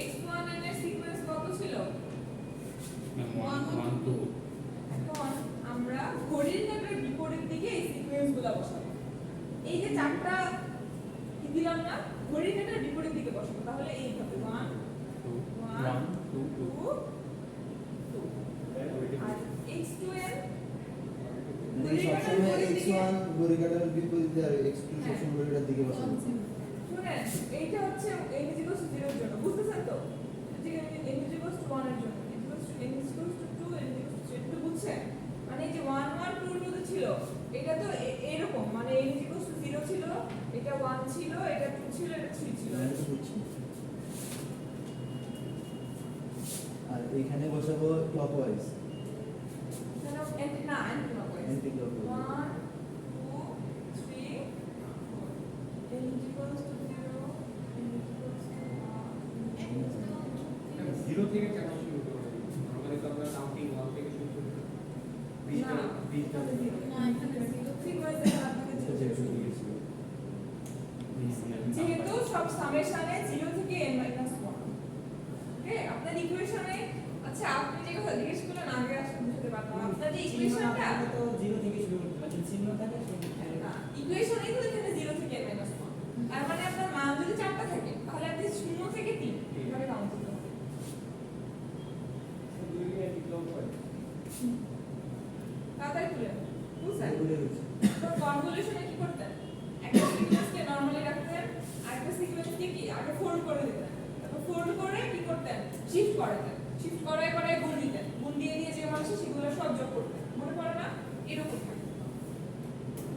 S1: x1 এর সিকোয়েন্স কত ছিল এখন আমরা ঘড়ির কাঁটার বিপরীত দিকে এই সিকোয়েন্সগুলো বসাবো এই যে চারটা কি দিলাম না ঘড়ির কাঁটার বিপরীত দিকে বসাবো তাহলে এইভাবে 1 1 2 আর x2 এর
S2: সবসময় x1 ঘড়িকাটার বিপরীতে আর x2 সবসময় ঘড়িটার দিকে বসানো
S1: শুনেন এইটা হচ্ছে n = 0 এর জন্য বুঝতেছেন তো যে n = 1 এর জন্য n = 2 n = 3 একটু বুঝছেন মানে এই যে 1 1 2 2 ছিল এটা তো এরকম মানে n = 0 ছিল এটা 1 ছিল এটা 2 ছিল এটা 3 ছিল
S2: আমি তো বুঝছি আর এইখানে বসাবো ক্লকওয়াইজ
S1: কেন না anti
S2: anti clockwise
S1: 1 2 3 4 n = 0 n = 1
S6: zero থেকে চাকা শুরু করতে হবে আমাদের তো আমরা কাউন্টিং 1 থেকে শুরু করি 20 টা 20 টা
S5: না এখানে
S1: সিকোয়েন্সের মাধ্যমে যেহেতু সব সামেশনে 0 থেকে n - 1 ওকে আপনার ইকুয়েশনে আচ্ছা আপনি যে কথা জিজ্ঞেস করলেন আগে আসলে বুঝতে পারতাম আপনার যে ইকুয়েশনটা
S3: তো 0 থেকে শুরু করতে পারেন চিহ্ন থাকে
S1: ইকুয়েশনে তো এখানে 0 থেকে n - 1 তার মানে আপনার মান যদি 4টা থাকে তাহলে আপনি 0 থেকে 3 এভাবে কাউন্ট করতে হবে তাড়াতাড়ি তুলেন বুঝছেন তো কনভলিউশনে কি করতেন একটা সিকোয়েন্সকে নরমালি রাখতেন আরেকটা সিকোয়েন্সকে কি আগে ফোল্ড করে দিতেন তারপর ফোল্ড করে কি করতেন শিফট করাতেন শিফট করায় করায় গুণ দিতেন, গুণ দিয়ে দিয়ে যে মান আসে সেগুলো সব যোগ করতেন, মনে পড়ে না? এরকম থাকে।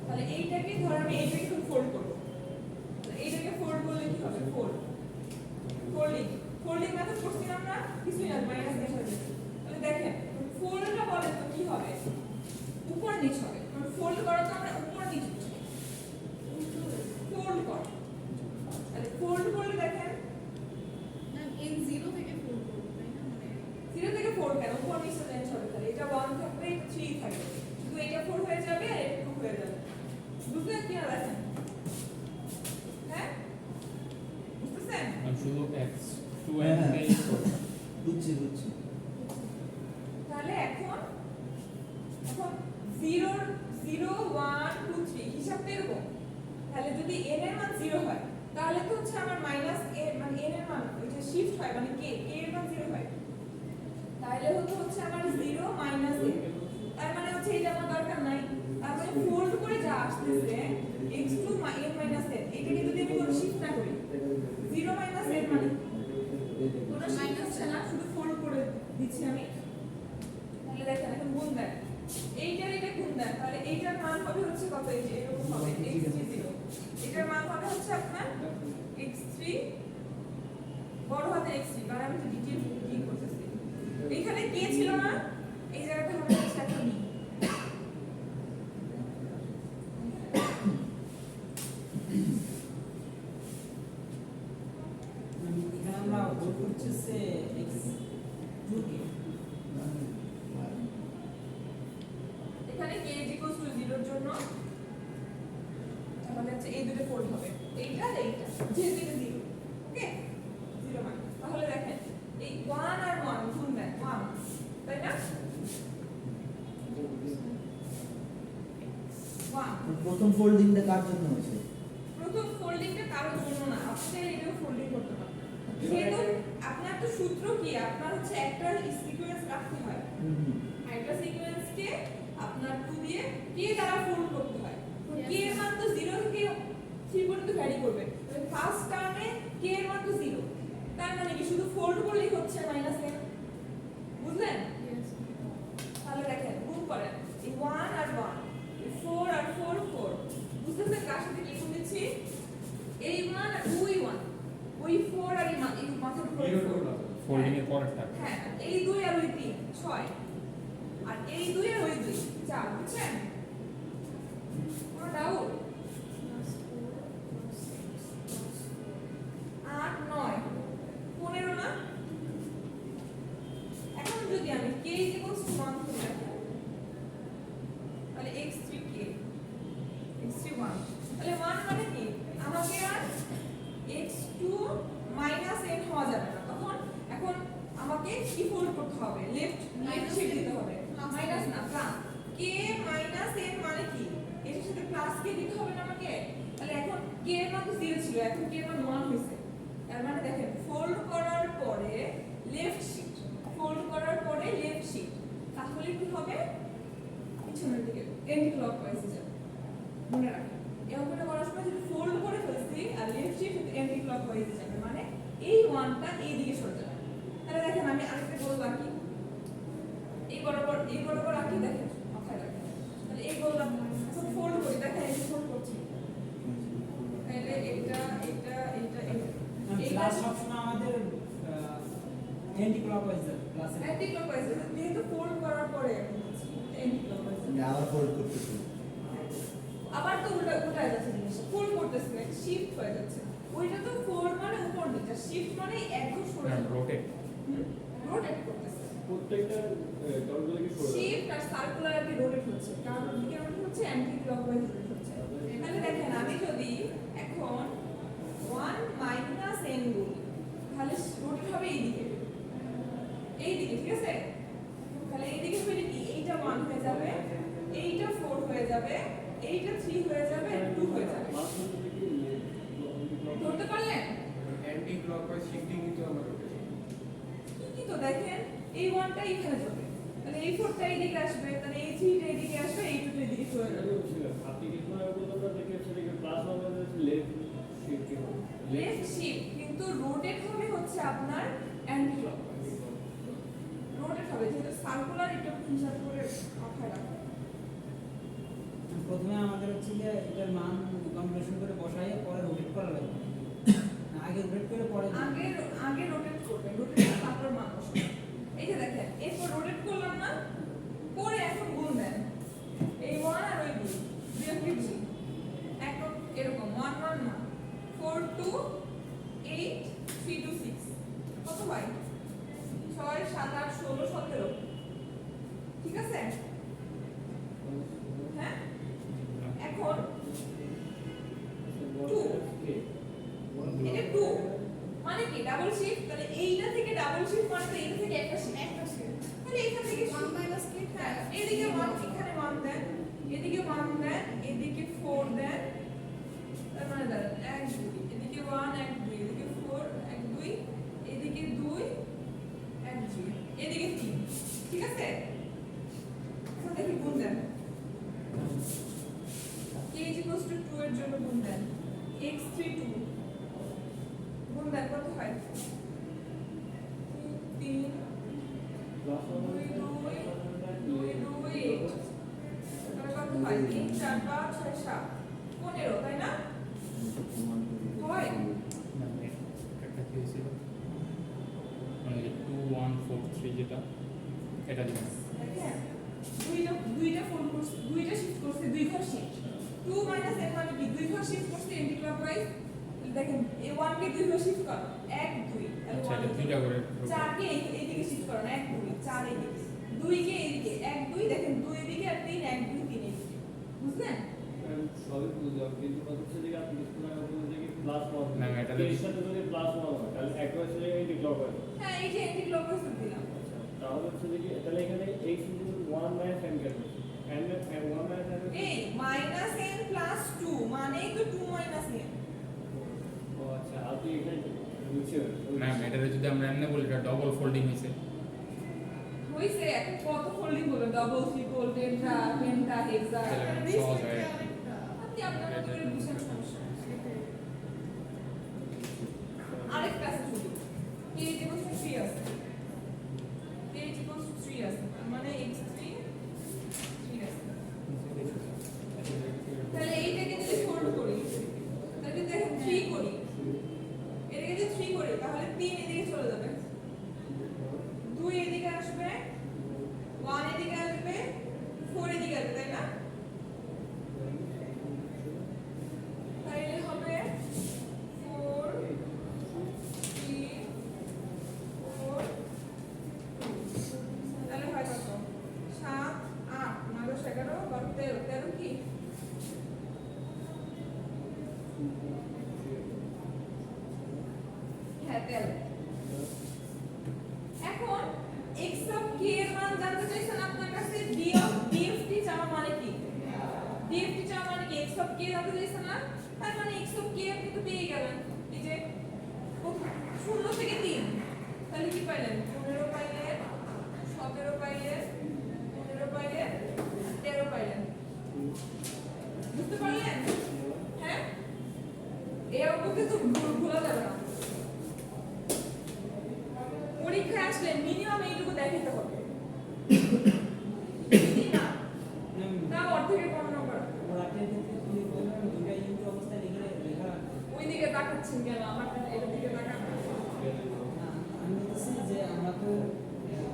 S1: তাহলে এইটাকে ধর আমি এইটাকে একটু ফোল্ড করব, এইটাকে ফোল্ড করলে কি হবে? ফোল্ডিং মেথড করছি না আমরা, কিছুই না, মাইনাস দেখা যাবে। তাহলে দেখেন ফোল্ডটা বলে তো কি হবে? উপর নিচ হবে, কারণ ফোল্ড করা তো আমরা উপর নিচ বুঝি, ফোল্ড কর। তাহলে ফোল্ড করলে দেখেন
S5: ম্যাম এন 0 থেকে 4 করব তাই না? মানে
S1: 0 থেকে 4 কেন? উপর নিচে চেঞ্জ হবে, তাহলে এটা 1 থাকবে, এটা 3 থাকবে, শুধু এটা 4 হয়ে যাবে আর এটা 2 হয়ে যাবে। বুঝলেন কি না? দেখেন, হ্যাঁ বুঝতেছেন?
S4: আমি শুধু x 2
S2: হ্যাঁ,
S4: and
S2: হ্যাঁ।
S4: 8 করব।
S2: বুঝছি বুঝছি।
S1: তাহলে এখন 0 0 1 2 3 হিসাবটা এরকম। তাহলে যদি n এর মান 0 হয় তাহলে তো হচ্ছে আমার মাইনাস a, মানে n এর মান ওই যে শিফট হয়, মানে k এর মান 0 হয়, তাহলে হচ্ছে আমার 0 মাইনাস a, তার মানে হচ্ছে এটা আমার দরকার নাই। তার মানে ফোল্ড করে যা আসতেছে x2 n মাইনাস n, এটাকে যদি আমি কোনো শিফট না করি 0 মাইনাস n মানে কোনো শিফট হচ্ছে না, শুধু ফোল্ড করে দিচ্ছি আমি। তাহলে দেখেন এখন গুণ দেন, এইটার এটা গুণ দেন, তাহলে এইটার মান হবে হচ্ছে কত? এই যে এরকম হবে x3 0, এটার মান হবে হচ্ছে আপনার x3 বড় হাতে x3, কারণ আমি তো দ্বিতীয় কি করতেছি, এখানে কে ছিল না, এই জায়গাটা হবে হচ্ছে একটা b।
S3: এখানে আমরা ভুল করছি যে x 2 কে
S1: এখানে k = 0 এর জন্য তাহলে হচ্ছে এই দুটো ফোল্ড হবে, এইটা আর এইটা, যেহেতু এটা 0, ওকে 0 মানে। তাহলে দেখেন এই 1 আর 1 গুণ দেন 1, তাই না? 1
S2: প্রথম ফোল্ডিংটা কার জন্য হয়েছে?
S1: প্রথম ফোল্ডিংটা কারোর জন্য না, আপনি এটাও ফোল্ডিং করতে পারেন। যেহেতু আপনার তো সূত্র কি, আপনার হচ্ছে একটা সিকোয়েন্স রাখতে হয়, একটা সিকোয়েন্সকে আপনার 2 দিয়ে k দ্বারা ফোল্ড করতে হয়। তো k এর মান তো 0 থেকে 3 পর্যন্ত ভ্যারি করবে, তাহলে ফার্স্ট টার্মে k এর মান তো 0, তার মানে কি শুধু ফোল্ড করলেই হচ্ছে মাইনাস n, বুঝলেন?
S5: yes
S1: তাহলে দেখেন গুণ করেন, এই 1 আর 1, এই 4 আর 4 4, বুঝতেছেন কার সাথে কি গুণ দিচ্ছি? এই 1 আর ওই 1, ওই 4 আর এই মাথার উপর
S4: ফোল্ডিং এর পরেরটা।
S1: হ্যাঁ, এই 2 আর ওই 3 6, আর এই 2 আর ওই 2 4, বুঝছেন? কোনো ডাউট?
S5: plus 4 plus 6 plus
S1: 8 9 15 না? এখন যদি আমি k = 1 ধরে রাখি, তাহলে x3 k x3 1, তাহলে 1 মানে কি? আমাকে আর x2 মাইনাস n হওয়া যাবে না, তখন এখন আমাকে কি ফোল্ড করতে হবে? লেফট শিফট দিতে হবে, মাইনাস না প্লাস k মাইনাস n মানে কি? এর সাথে প্লাস k দিতে হবে না আমাকে? তাহলে এখন k এর মান তো 0 ছিল, এখন k এর মান 1 হয়েছে, তার মানে দেখেন ফোল্ড করার পরে লেফট শিফট, ফোল্ড করার পরে লেফট শিফট, তাহলে কি হবে? পিছনের দিকে এন্টি ক্লকওয়াইজে যাবে, মনে রাখবেন। এই অঙ্কটা করার সময় যদি ফোল্ড করে ফেলছি আর লেফট শিফট এন্টি ক্লকওয়াইজে যাবে, মানে এই 1টা এই দিকে সরে যাবে। তাহলে দেখেন আমি আরেকটা গোল আঁকি, এই বরাবর আঁকি, দেখেন মাথায় রাখেন। তাহলে এই গোলটা এখন ফোল্ড করি, দেখেন এই ফোল্ড করছি, তাহলে এটা এটা এটা এটা
S3: প্লাস সবসময় আমাদের anti clockwise plus
S1: anti clockwise, যেহেতু ফোল্ড করার পরে অ্যান্টি ক্লকওয়াইজ,
S2: আমি আবার ফোল্ড করতেছি।
S1: আবার তো উল্টায় যাচ্ছে জিনিসটা, ফোল্ড করতেছে না, শিফট হয়ে যাচ্ছে। ওইটা তো ফোল্ড মানে উপর দিকে, শিফট মানে একদম সরে যাওয়া,
S4: রোটেট।
S1: রোটেট করতেছে।
S4: প্রত্যেকটা টর্কগুলো কি সরে যাবে?
S1: শিফট আর সার্কুলার আর কি রোটেট হচ্ছে, কারণ দিকে রোটেট হচ্ছে, অ্যান্টি ক্লকওয়াইজ রোটেট হচ্ছে। তাহলে দেখেন আমি যদি এখন 1 মাইনাস n বলি, তাহলে রোটেট হবে এইদিকে, ঠিক আছে? তাহলে এইদিকে হবে কি? এইটা 1 হয়ে যাবে, এইটা 4 হয়ে যাবে, এইটা 3 হয়ে যাবে, 2 হয়ে যাবে। ধরতে পারলেন?
S6: অ্যান্টি ক্লকওয়াইজ শিফটিং কিন্তু আমরা করতেছি।
S1: কি তো দেখেন এই 1টা এখানে যাবে, তাহলে এই 4টা এইদিকে আসবে, তাহলে এই 3টা এইদিকে আসবে, এই 2টা এইদিকে চলে যাবে।
S4: আপনি কি সময় বলতে দেখে সেটাকে প্লাস হবে লেফট শিফটিং
S1: লেফট শিফট, কিন্তু রোটেট হবে হচ্ছে আপনার অ্যান্টি ক্লকওয়াইজ। যেহেতু সার্কুলার এটা হিসাব করে মাথায় রাখো।
S3: প্রথমে আমাদের হচ্ছে যে এটার মান কম্পিউটেশন করে বসাইয়ে পরে রোটেট করা লাগবে। আগে রোটেট করে পরে
S1: আগে রোটেট করবে, রোটেট করে তারপর মান বসাবে। এই যে দেখেন এরপর রোটেট করলাম না, করে এখন গুণ দেন এই 1 আর ওই 2 ডিরেক্টলি এখন এরকম 1 1 না 4 2 8 3 2 6 কত হয় 6 7 8 16 17 ঠিক আছে। হ্যাঁ এখন এটা 2 মানে কি ডাবল শিফট, তাহলে এইটা থেকে ডাবল শিফট মানে তো এইটা থেকে একটা শিফট তাহলে এখান থেকে
S5: 1 মাইনাস k
S1: হ্যাঁ এদিকে 1 এখানে 1 দেন, এদিকে 1 দেন, এদিকে 4 দেন, তার মানে দাঁড়ান 1 2 এদিকে 1 1 2 এদিকে 4 1 2 এদিকে 2 1 2 এদিকে 3 ঠিক আছে। এখন দেখি গুণ দেন k 2 এর জন্য গুণ দেন x3 2 গুণ দেন কত হয় 3
S4: প্লাস 1
S1: 2 2 8 তাহলে কত হয় 3 4 5 6 7 15 তাই না হয়
S7: একটা কি হয়েছিল মানে 2143 যেটা এটা দিবেন
S1: দেখেন দুইটা ফোল্ড করছে, দুইটা শিফট করছে, দুই ঘর শিফট 2 মাইনাস n মানে কি দুই ঘর শিফট করছে এন্টি ক্লকওয়াইজ। দেখেন এই 1 কে দুই ঘর শিফট করো 1 2
S7: আচ্ছা এটা দুইটা করে
S1: 4 কে এইদিকে শিফট করো 1 2 4 এইদিকে 2 কে এইদিকে 1 2 দেখেন 2 এদিকে আর 3 1 2 3 এইদিকে বুঝলেন।
S4: সবই বুঝলাম কিন্তু কথা হচ্ছে যে আপনি স্কুলে বলতে যে প্লাস 1
S7: না, এটা
S4: এর সাথে যদি প্লাস 1 হয় তাহলে একবার ছেলে এন্টি ক্লক হয়।
S1: হ্যাঁ এই যে এন্টি ক্লকওয়াইজ দিলাম
S4: তাহলে হচ্ছে যে তাহলে এখানে x 1 মাইনাস n কেন n 1 মাইনাস n
S1: এই মাইনাস n প্লাস 2 মানে তো 2 মাইনাস n
S4: ও আচ্ছা আপনি এখানে বুঝছেন
S7: ম্যাম এটাতে যদি আমরা এমনি বলি এটা ডবল ফোল্ডিং হয়েছে
S1: হইছে এখন কত ফোল্ডিং বলবেন ডাবল ট্রিপল টেট্রা পেন্টা হেক্সা
S7: তাহলে সহজ হয়
S1: আপনি আপনার মতো করে বুঝেন সমস্যা আরেকটা আছে শুধু k equals to 3 আছে k equals to 3 আছে তার মানে x3 3 আছে তাহলে এইটাকে যদি ফোল্ড করি তাহলে দেখেন 3 করি এটাকে যদি 3 করি তাহলে 3 এদিকে চলে যাবে 2 এদিকে আসবে 1 এদিকে আসবে 4 এদিকে আসবে তাই না। তাইলে হবে 4 3 4 তাহলে হয় কত 7 8 9 10 11 12 13 13 কি হ্যাঁ 13। এখন x অফ k এর মান জানতে চাইছেন আপনার কাছে d অফ dft চাওয়া মানে কি dft চাওয়া মানে কি x অফ k জানতে চাইছেন না তার মানে x অফ k আপনি তো পেয়ে গেলেন এই যে 0 থেকে 3 তাহলে কি পাইলেন 15 পাইলেন 17 পাইলেন 15 পাইলেন 13 পাইলেন বুঝতে পারলেন। হ্যাঁ এই অঙ্ককে তো ভুলা যাবে না, পরীক্ষায় আসলে মিনিমাম এইটুকু দেখাতে হবে যদি না তাও অর্ধেকের কম নাম্বার।
S3: রাতের ক্ষেত্রে কি বলবেন দুইটা ইউনিট অবস্থায় লেখা
S1: ওই দিকে তাকাচ্ছেন কেন আমার এটা দিকে তাকান
S3: আমি বলতেছি যে আমরা তো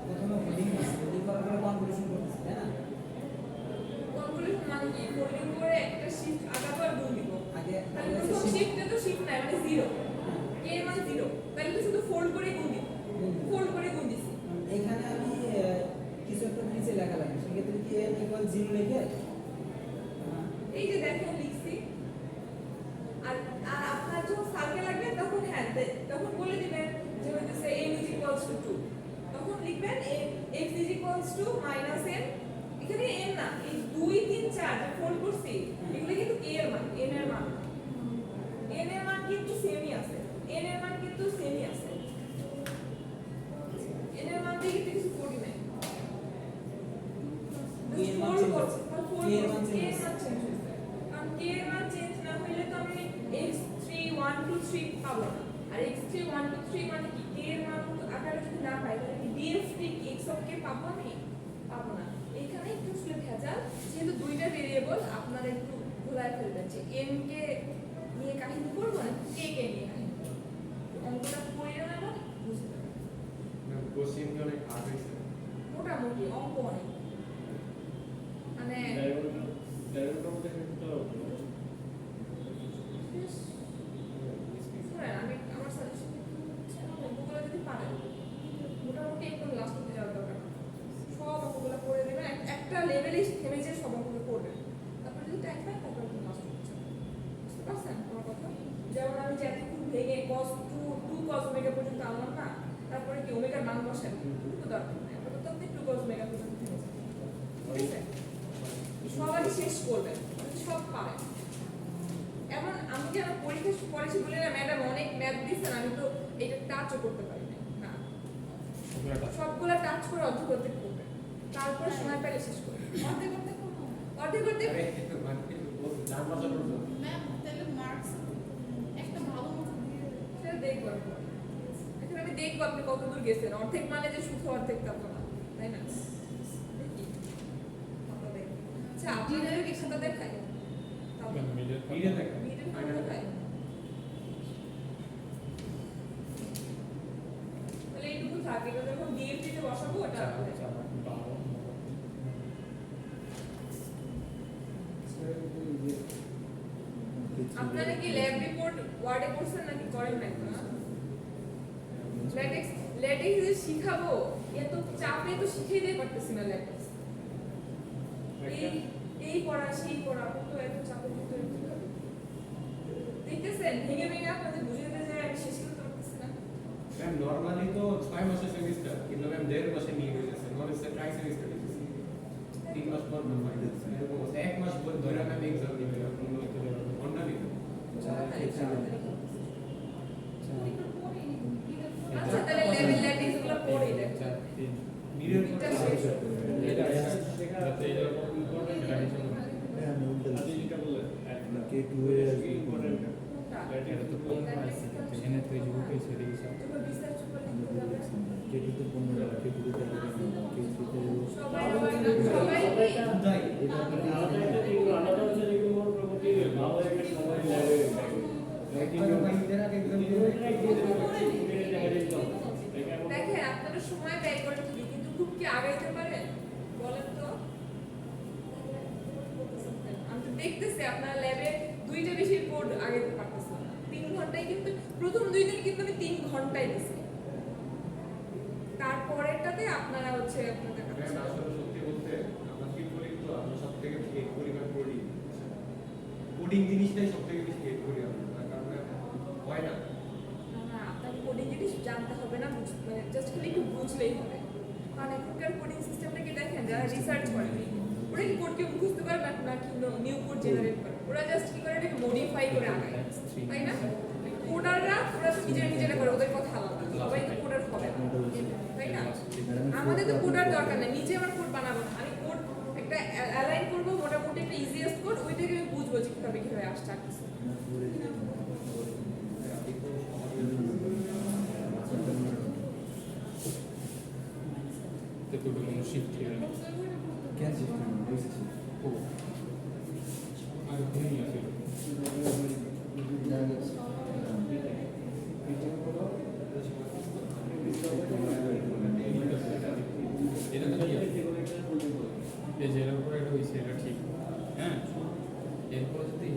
S3: প্রথমে হোল্ডিং করার পরে কনভলিউশন করতেছি তাই না।
S1: কনভলিউশন মানে কি ফোল্ডিং করে একটা শিফট আগাবার গুণ দিব
S3: আগে
S1: তাহলে প্রথম শিফটে তো শিফট নাই মানে 0 k এর মান 0 তাহলে তো শুধু ফোল্ড করে গুণ দিব ফোল্ড করে গুণ দিছি।
S3: এখানে আমি কিছু একটা নিচে লেখা লাগে সেক্ষেত্রে কি n ইকুয়াল 0 লিখে
S1: এই যে দেখেন লিখছি আর আর আপনার যখন সার্কেল লাগবে তখন হ্যাঁ তখন বলে দিবেন যে হইতেছে m is equals to 2 তখন লিখবেন x is equals to minus n এখানে n না এই 2 3 4 যে ফোল্ড করছি এগুলো কিন্তু k এর মান n এর মান কিন্তু সেমই আছে n এর মান কিন্তু সেমই আছে n এর মান দিয়ে কিন্তু কিছু করি নাই
S3: k এর মান
S1: চেঞ্জ না হইলে তো আমি x3 1 2 3 পাবো না আর x3 1 2 3 মানে কি k এর মান আকারে যদি না পাই তাহলে কি dft x অফ k পাবো আমি? পাবো না। এইখানে একটু আসলে ভেজাল, যেহেতু দুইটা ভেরিয়েবল আপনারা একটু ভুলায় ফেলবেন যে এন কে নিয়ে কাহিনী করবো না কে কে নিয়ে কাহিনী করবো। অঙ্কটা পড়ে না বুঝতে পারবেন।
S6: কোশ্চেন কি অনেক হার্ড হয়েছে?
S1: মোটামুটি অঙ্ক অনেক মানে
S4: ডেরিভেটিভ মধ্যে কিন্তু
S1: শুনেন, আমি আমার সাজেশন হচ্ছে অঙ্কগুলো যদি পারেন মোটামুটি একদম লাস্ট অব্দি যাওয়ার দরকার নেই। সব অঙ্কগুলো করে দেবেন, একটা লেভেলেই থেমে যে সব অঙ্কগুলো করবেন, তারপরে যদি টাইম পায় তারপরে একদম লাস্ট অব্দি যাবেন। বুঝতে পারছেন আমার কথা? যেমন আমি যে এতটুকু ভেঙে cos 2 cos ওমেগা পর্যন্ত আনলাম না, তারপরে কি ওমেগার মান বসান কিন্তু দরকার নেই, আপাতত আপনি 2 cos ওমেগা পর্যন্ত থেমে যাবেন। ঠিক আছে? সবারই শেষ করবেন, সব পারেন। এমন আমি যেন পরীক্ষা করেছি বলে না ম্যাডাম অনেক ম্যাথ দিচ্ছেন, আমি তো এটা টাচও করতে পারি না। সবগুলা টাচ করে অর্ধেক অর্ধেক করবেন, তারপর সময় পেলে শেষ করবেন।
S5: অর্ধেক অর্ধেক করবো।
S1: অর্ধেক অর্ধেক
S6: আরে মানে জান বাজার করতে
S5: ম্যাম তাহলে মার্কস একটা ভালো মতো দিয়ে
S1: সেটা দেখবো আমি পরে। এখন আমি দেখবো আপনি কত দূর গেছেন। অর্ধেক মানে যে শুধু অর্ধেক তা তো না, তাই না? দেখি। আমরা দেখি। আচ্ছা আপনাদের কি খাতা দেখায়?
S6: ভিডিও দেখা
S1: মিডল খাতা দেখায়? তাহলে এইটুকু থাকে, এটা যখন ডিএফটি তে বসাবো ওটা হবে। আপনারা কি ল্যাব রিপোর্ট ওয়ার্ডে করছেন নাকি করেন নাই না? ল্যাটেক্স যে শিখাবো এত চাপে তো শিখিয়ে পারতেছি না ল্যাটেক্স। এই পড়া সেই পড়া তো এত চাপের ভিতরে কিভাবে দেখতেছেন? ভেঙে ভেঙে আপনাদের বুঝিয়ে দিতে যায়, আমি শেষ করতে পারতেছি না।
S6: ম্যাম নরমালি তো 6 মাসের সেমিস্টার, কিন্তু ম্যাম 1.5 মাসে নিয়ে হয়েছে। নরমালি ট্রাই সেমিস্টার দিতেছি 3 মাস পর পর হয় এরকম আছে। 1 মাস পর ধরে ম্যাম এক্সাম দিবে এরকম ঘন্টা নিবে।
S1: আচ্ছা তাহলে লেভেল ল্যাটেক্স গুলো পড়ে দেন।
S6: ভিডিও
S1: এটা শেষ হবে।
S4: এটা শেখা ইম্পর্টেন্ট
S2: আমি উল্টে
S4: আপনি যেটা বললেন
S2: K2 এ
S4: ইম্পর্টেন্ট
S7: এটা তো 15 আছে, এখানে তো এই যে উঠেছে দেখেছ।
S1: যখন রিসার্চ করলে কি হবে?
S2: K2 তে 15 K2 তে 13 K3 তে
S1: সবাই কি
S6: তাই
S2: এটা আপনাকে
S4: আলাদা হচ্ছে যে কোনো প্রগতি ভালো একটা সময় লাগে
S6: একবার বাইদের আগে এক্সাম দিয়ে
S1: দেখেন আপনারা সময় ব্যয় করেন ঠিকই, কিন্তু খুব কি আগাইতে পারেন বলেন তো? আমি তো দেখতেছি আপনারা ল্যাবে 2টা বেশি কোড আগাইতে পারতেছেন না। 3 ঘন্টায় কিন্তু প্রথম 2 দিন কিন্তু আমি 3 ঘন্টায় দিছি, তারপরেরটাতে আপনারা হচ্ছে আপনাদের কাছে
S6: ম্যাম আসলে সত্যি বলতে আমরা কি করি তো আমরা সবথেকে বেশি হেট করি বা কোডিং। কোডিং জিনিসটাই সবথেকে বেশি হেট করি আমরা, তার কারণে হয় না।
S1: না আপনার কোডিং জিনিস জানতে হবে না, মানে জাস্ট খালি একটু বুঝলেই হবে। কারণ এখনকার কোডিং সিস্টেমটাকে দেখেন, যারা রিসার্চ করে ওরা কি কোডকে মুখস্থ করে নাকি নিউ কোড জেনারেট করে, ওরা জাস্ট কি করে এটাকে মডিফাই করে আগায়, তাই না? কোডাররা ওরা তো নিজেরা করে, ওদের কথা আলাদা, সবাই তো কোডার হবে না, তাই না? আমাদের তো কোডার দরকার নেই, নিজে আমার কোড বানাবো না, আমি কোড একটা অ্যালাইন করবো মোটামুটি একটা ইজিয়েস্ট কোড, ওইটাকে আমি বুঝবো যে কিভাবে আসছে আসছে।
S7: তো দুটো কোনো শিফট হয়ে গেল।
S2: কেন সিস্টেম বুঝছি
S7: ও আর ঘুমিয়ে আছে। এটা তো কি এই যে এর উপরে এটা হইছে, এটা ঠিক। হ্যাঁ এরপরে যদি